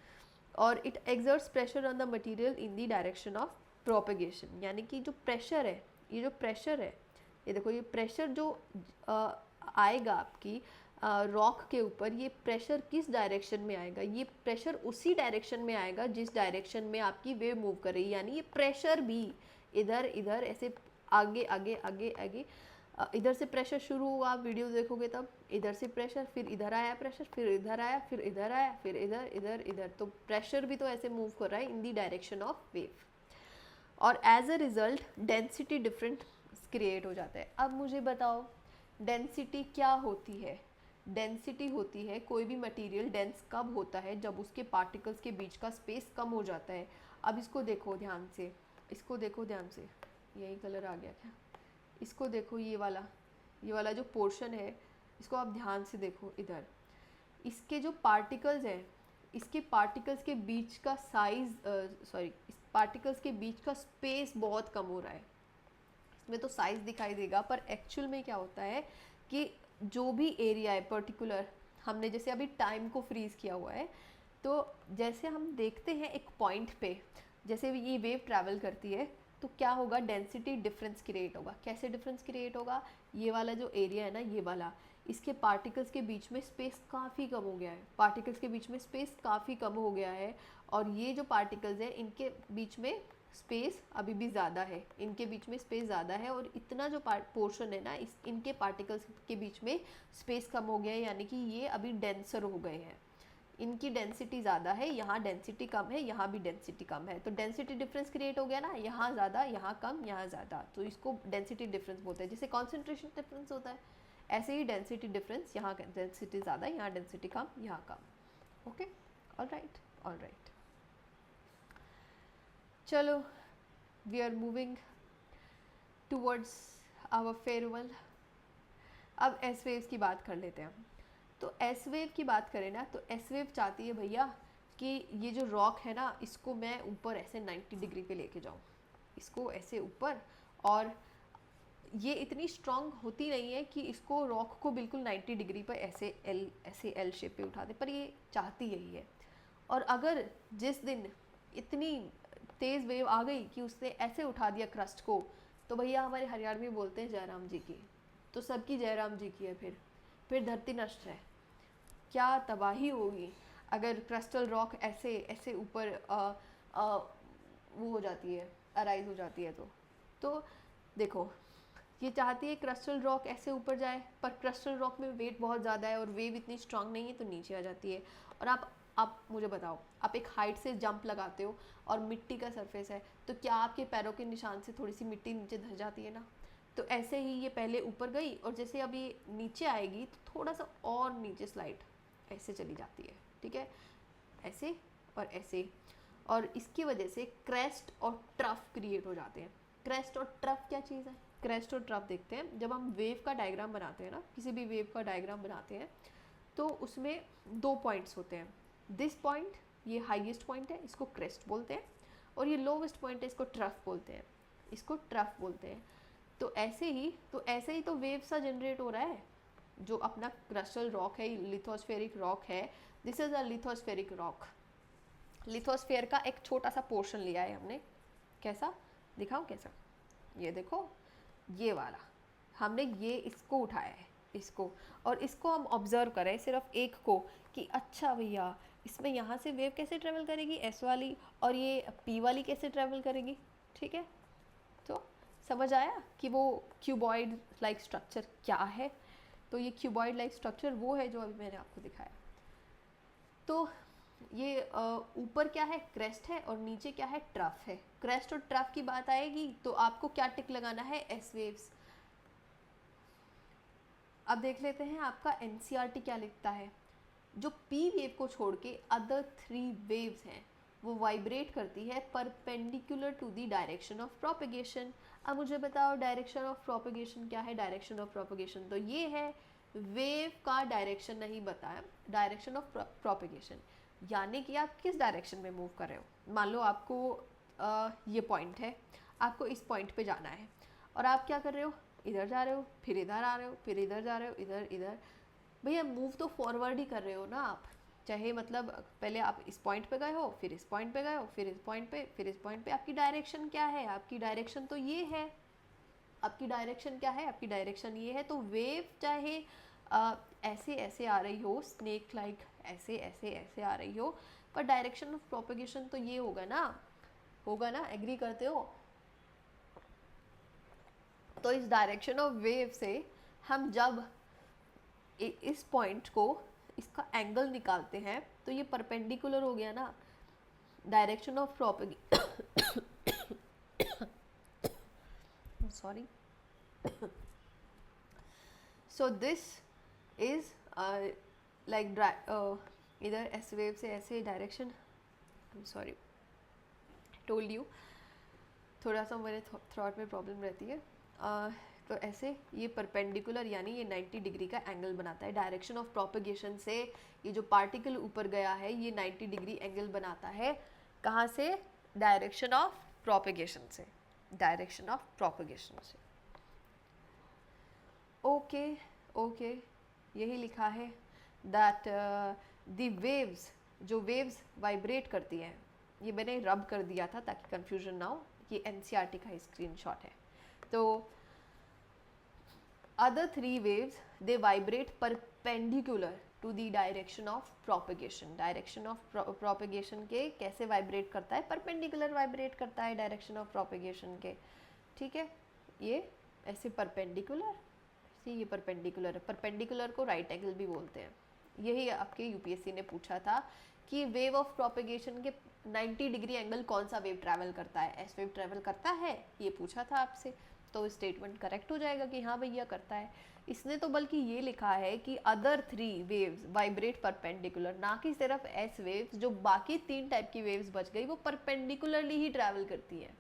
और it exerts pressure on the material in the direction of propagation. यानी कि जो प्रेशर है, ये जो प्रेशर है, ये देखो, ये प्रेशर जो आएगा आपकी रॉक के ऊपर ये प्रेशर किस डायरेक्शन में आएगा, ये प्रेशर उसी डायरेक्शन में आएगा जिस डायरेक्शन में आपकी वेव मूव कर रही है। यानी ये प्रेशर भी इधर इधर ऐसे आगे आगे आगे आगे, इधर से प्रेशर शुरू हुआ, आप वीडियो देखोगे तब इधर से प्रेशर, फिर इधर आया प्रेशर, फिर इधर आया, फिर इधर आया, फिर इधर इधर इधर, तो प्रेशर भी तो ऐसे मूव कर रहा है in the direction of wave, और as a result density different create हो जाता है। अब मुझे बताओ डेंसिटी क्या होती है? डेंसिटी होती है कोई भी मटेरियल डेंस कब होता है, जब उसके पार्टिकल्स के बीच का स्पेस कम हो जाता है। अब इसको देखो ध्यान से, इसको देखो ध्यान से, यही कलर आ गया क्या? इसको देखो, ये वाला जो पोर्शन है इसको आप ध्यान से देखो इधर, इसके जो पार्टिकल्स हैं, इसके पार्टिकल्स के बीच का साइज इस पार्टिकल्स के बीच का स्पेस बहुत कम हो रहा है। इसमें तो साइज दिखाई देगा, पर एक्चुअल में क्या होता है कि जो भी एरिया है पर्टिकुलर, हमने जैसे अभी टाइम को फ्रीज किया हुआ है, तो जैसे हम देखते हैं एक पॉइंट पे जैसे ये वेव ट्रैवल करती है तो क्या होगा, डेंसिटी डिफरेंस क्रिएट होगा। कैसे डिफरेंस क्रिएट होगा? ये वाला जो एरिया है ना, ये वाला, इसके पार्टिकल्स के बीच में स्पेस काफ़ी कम हो गया है, पार्टिकल्स के बीच में स्पेस काफ़ी कम हो गया है, और ये जो पार्टिकल्स हैं इनके बीच में स्पेस अभी भी ज़्यादा है, इनके बीच में स्पेस ज़्यादा है, और इतना जो पोर्शन है ना, इनके पार्टिकल्स के बीच में स्पेस कम हो गया है, यानी कि ये अभी डेंसर हो गए हैं, इनकी डेंसिटी ज़्यादा है, यहाँ डेंसिटी कम है, यहाँ भी डेंसिटी कम है, तो डेंसिटी डिफरेंस क्रिएट हो गया ना, यहाँ ज़्यादा, यहाँ कम, यहाँ ज़्यादा, तो इसको डेंसिटी डिफरेंस बोलते हैं। जैसे कॉन्सेंट्रेशन डिफरेंस होता है, ऐसे ही डेंसिटी डिफरेंस, यहाँ डेंसिटी ज़्यादा, यहाँ डेंसिटी कम, यहाँ कम। ओके, ऑलराइट ऑलराइट, चलो we are moving towards our farewell. अब एस वेव्स की बात कर लेते हैं। तो एस वेव की बात करें ना, तो एस वेव चाहती है भैया कि ये जो रॉक है ना, इसको मैं ऊपर ऐसे 90 डिग्री पे लेके जाऊँ, इसको ऐसे ऊपर, और ये इतनी स्ट्रांग होती नहीं है कि इसको रॉक को बिल्कुल 90 डिग्री पर ऐसे एल शेप पे उठा दे, पर ये चाहती यही है। और अगर जिस दिन इतनी तेज़ वेव आ गई कि उसने ऐसे उठा दिया क्रस्ट को, तो भैया हमारे हरियाणवी में बोलते हैं जयराम जी की, तो सबकी जयराम जी की है, फिर धरती नष्ट है। क्या तबाही होगी अगर क्रिस्टल रॉक ऐसे ऐसे ऊपर वो हो जाती है, अराइज हो जाती है। तो देखो, ये चाहती है क्रिस्टल रॉक ऐसे ऊपर जाए, पर क्रिस्टल रॉक में वेट बहुत ज़्यादा है और वेव इतनी स्ट्रांग नहीं है, तो नीचे आ जाती है। और आप मुझे बताओ, आप एक हाइट से जंप लगाते हो और मिट्टी का सरफेस है, तो क्या आपके पैरों के निशान से थोड़ी सी मिट्टी नीचे धस जाती है ना? तो ऐसे ही ये पहले ऊपर गई, और जैसे अभी नीचे आएगी तो थोड़ा सा और नीचे स्लाइड ऐसे चली जाती है, ठीक है, ऐसे और ऐसे, और इसकी वजह से क्रेस्ट और ट्रफ क्रिएट हो जाते हैं। क्रेस्ट और ट्रफ क्या चीज़ है? क्रेस्ट और ट्रफ देखते हैं, जब हम वेव का डायग्राम बनाते हैं ना, किसी भी वेव का डायग्राम बनाते हैं, तो उसमें 2 पॉइंट्स होते हैं। दिस पॉइंट, ये हाईएस्ट पॉइंट है, इसको क्रेस्ट बोलते हैं, और ये लोवेस्ट पॉइंट है, इसको ट्रफ बोलते हैं, इसको ट्रफ बोलते हैं। तो ऐसे ही तो वेव सा जनरेट हो रहा है। जो अपना क्रिस्टल रॉक है, लिथोस्फेरिक रॉक है, this is a lithospheric rock. Lithosphere का एक छोटा सा पोर्शन लिया है हमने, कैसा दिखाऊं कैसा, ये देखो, ये वाला हमने ये इसको उठाया है, इसको, और इसको हम ऑब्जर्व करें सिर्फ एक को, कि अच्छा भैया इसमें यहाँ से वेव कैसे ट्रेवल करेगी, एस वाली, और ये पी वाली कैसे ट्रेवल करेगी, ठीक है। तो समझ आया कि वो क्यूबॉइड लाइक स्ट्रक्चर क्या है। तो ये क्यूबॉइड लाइक स्ट्रक्चर वो है जो अभी मैंने आपको दिखाया। तो ये ऊपर क्या है, क्रेस्ट है, और नीचे क्या है, ट्रफ है। क्रेस्ट और ट्रफ की बात आएगी तो आपको क्या टिक लगाना है, एस वेव्स। अब देख लेते हैं आपका एनसीईआरटी क्या लिखता है। जो पी वेव को छोड़ के अदर 3 वेव्स हैं वो वाइब्रेट करती है perpendicular to the direction of propagation. अब मुझे बताओ डायरेक्शन ऑफ प्रोपेगेशन क्या है। डायरेक्शन ऑफ प्रोपेगेशन तो ये है, वेव का डायरेक्शन नहीं बताया, डायरेक्शन ऑफ प्रोपेगेशन, यानी कि आप किस डायरेक्शन में मूव कर रहे हो। मान लो आपको ये पॉइंट है, आपको इस पॉइंट पे जाना है, और आप क्या कर रहे हो, इधर जा रहे हो, फिर इधर आ रहे हो, फिर इधर जा रहे हो, इधर इधर, भैया मूव तो फॉरवर्ड ही कर रहे हो ना आप। चाहे मतलब पहले आप इस पॉइंट पे गए हो, फिर इस पॉइंट पे गए हो, फिर इस पॉइंट पे, फिर इस पॉइंट पे, आपकी डायरेक्शन क्या है, आपकी डायरेक्शन तो ये है। आपकी डायरेक्शन क्या है, आपकी डायरेक्शन ये है। तो वेव चाहे ऐसे ऐसे आ रही हो, स्नेक लाइक ऐसे ऐसे ऐसे आ रही हो, पर डायरेक्शन ऑफ प्रोपगेशन तो ये होगा ना, एग्री करते हो? तो इस डायरेक्शन ऑफ वेव से हम जब इस पॉइंट को, इसका एंगल निकालते हैं तो ये परपेंडिकुलर हो गया ना, direction of propagation sorry so this is like इधर एस वेव से ऐसे direction, I am sorry told you, थोड़ा सा मेरे थ्रॉट में प्रॉब्लम रहती है। तो ऐसे ये परपेंडिकुलर यानी ये 90 डिग्री का एंगल बनाता है। डायरेक्शन ऑफ प्रोपगेशन से ये जो पार्टिकल ऊपर गया है ये 90 डिग्री एंगल बनाता है। कहाँ से? डायरेक्शन ऑफ प्रोपगेशन से, डायरेक्शन ऑफ प्रोपगेशन से। ओके ओके, यही लिखा है दैट द वेव्स, जो वेव्स वाइब्रेट करती हैं, ये मैंने रब कर दिया था ताकि कंफ्यूजन ना हो, ये एनसीईआरटी का ही स्क्रीनशॉट है। तो other three waves they vibrate perpendicular to the direction of propagation। direction of propagation के कैसे vibrate करता है? perpendicular vibrate करता है direction of propagation के, ठीक है? ये ऐसे perpendicular, ये perpendicular है, perpendicular को right angle भी बोलते हैं। यही आपके यूपीएससी ने पूछा था कि वेव ऑफ प्रोपेगेशन के 90 डिग्री एंगल कौन सा वेव ट्रैवल करता है? एस वेव ट्रैवल करता है, ये पूछा था आपसे, तो स्टेटमेंट करेक्ट हो जाएगा कि हाँ भैया करता है। इसने तो बल्कि ये लिखा है कि अदर 3 वेव्स वाइब्रेट परपेंडिकुलर, ना कि सिर्फ एस वेव्स, जो बाकी 3 टाइप की वेव्स बच गई वो परपेंडिकुलरली ही ट्रैवल करती है।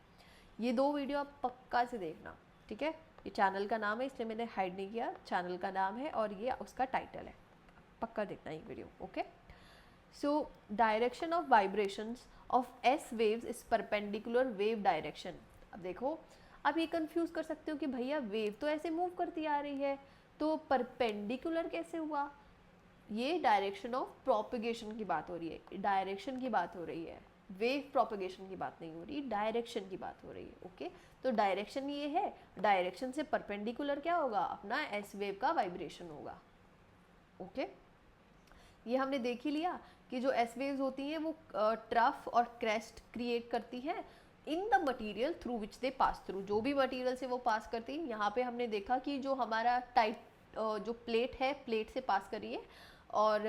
ये 2 वीडियो आप पक्का से देखना, ठीक है? ये चैनल का नाम है इसलिए मैंने हाइड नहीं किया, चैनल का नाम है और ये उसका टाइटल है, पक्का देखना ये video, okay? So direction of vibrations of S waves is perpendicular wave direction. अब देखो, आप ये कंफ्यूज कर सकते हो कि भैया वेव तो ऐसे मूव करती आ रही है तो परपेंडिकुलर कैसे हुआ? ये डायरेक्शन ऑफ प्रोपगेशन की बात हो रही है, डायरेक्शन की बात हो रही है, वेव प्रोपगेशन की बात नहीं हो रही, डायरेक्शन की बात हो रही है, ओके? तो डायरेक्शन ये है, डायरेक्शन से परपेंडिकुलर क्या होगा? अपना एस वेव का वाइब्रेशन होगा, ओके? ये हमने देख ही लिया कि जो एस वेव्स होती हैं वो ट्रफ और क्रेस्ट क्रिएट करती हैं in the material through which they pass through. जो भी मटीरियल से वो पास करती है, यहाँ पे हमने देखा कि जो हमारा टाइट जो प्लेट है, प्लेट से पास कर रही है और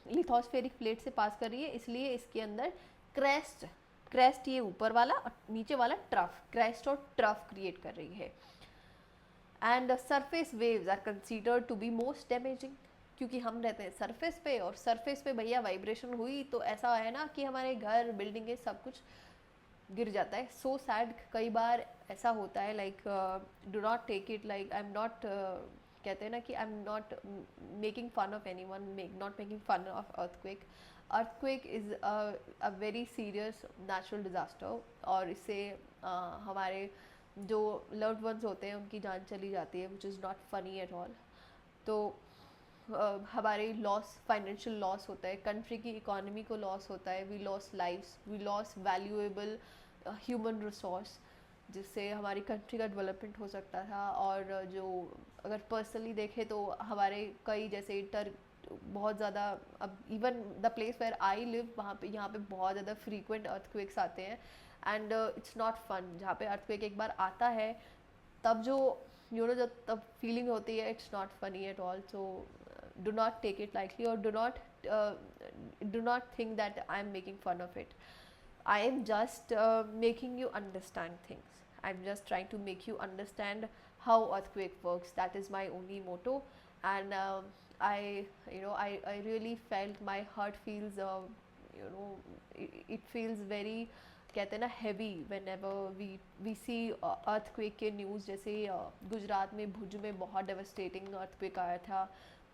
लिथोस्फेरिक प्लेट से पास कर रही है, इसलिए इसके अंदर क्रेस्ट ये ऊपर वाला और नीचे वाला ट्रफ, क्रेस्ट और ट्रफ क्रिएट कर रही है। And surface waves are considered to be most damaging, क्योंकि हम रहते हैं सरफेस पे और सरफेस पे भैया वाइब्रेशन हुई तो ऐसा है ना कि हमारे घर, बिल्डिंगें, सब कुछ गिर जाता है। सो सैड, कई बार ऐसा होता है, like do not take it like I am not, कहते हैं ना कि I am not making fun of anyone, not making fun of earthquake. Earthquake is a very serious natural disaster और इससे हमारे जो लव्ड वंस होते हैं उनकी जान चली जाती है, which is not funny at all. तो हमारे लॉस, फाइनेंशियल लॉस होता है, कंट्री की इकोनॉमी को लॉस होता है, we loss lives, we loss valuable human resource, जिससे हमारी कंट्री का डेवलपमेंट हो सकता था। और जो अगर पर्सनली देखें तो हमारे कई जैसे बहुत ज़्यादा, अब even the place where I live, वहाँ पे, यहाँ पे बहुत ज़्यादा फ्रीक्वेंट अर्थक्वेक्स आते हैं एंड इट्स नॉट फन। जहाँ पे अर्थक्वेक एक बार आता है तब जो जब तब फीलिंग होती है, it's not funny at all. So do not take it lightly or do not think that I am making fun of it. I am just making you understand things. I'm just trying to make you understand how earthquake works. That is my only motto. And I really felt my heart feels it feels very, कहते हैं ना, heavy whenever we see earthquake के news. जैसे गुजरात में भुज में बहुत devastating earthquake आया था।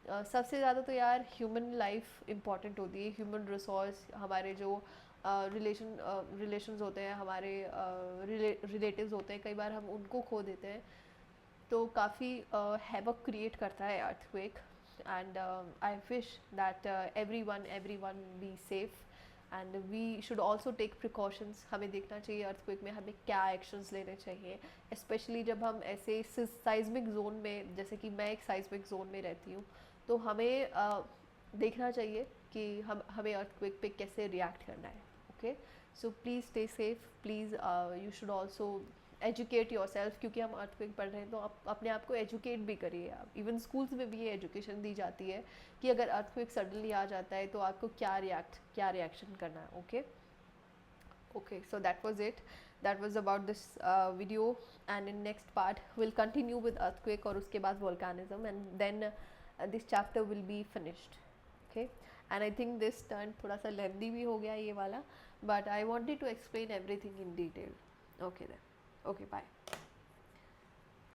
सबसे ज़्यादा तो यार ह्यूमन लाइफ इम्पॉर्टेंट होती है, ह्यूमन रिसोर्स, हमारे जो रिलेशंस होते हैं, हमारे रिलेटिव्स होते हैं, कई बार हम उनको खो देते हैं, तो काफ़ी हैवक क्रिएट करता है earthquake. And I wish that everyone be safe and we should also take precautions. हमें देखना चाहिए अर्थक्वेक में हमें क्या एक्शंस लेने चाहिए, स्पेशली जब हम ऐसे साइज्मिक जोन में, जैसे कि मैं एक साइज्मिक जोन में रहती हूँ, तो हमें देखना चाहिए कि हमें अर्थक्वेक पे कैसे रिएक्ट करना है. Okay, so please stay safe, please you should also educate your self, क्योंकि हम अर्थक्वेक पढ़ रहे हैं तो आप अपने आप को एजुकेट भी करिए. आप इवन स्कूल्स में भी ये एजुकेशन दी जाती है कि अगर अर्थक्वेक सडनली आ जाता है तो आपको क्या रिएक्शन करना है. Okay, okay, so that was it. That was about this video, and in next part we'll continue with earthquake और उसके बाद volcanism, and then this chapter will be finished. Okay, and I think this turn थोड़ा सा lengthy भी हो गया ये वाला, but I wanted to explain everything in detail. Okay then, okay, bye.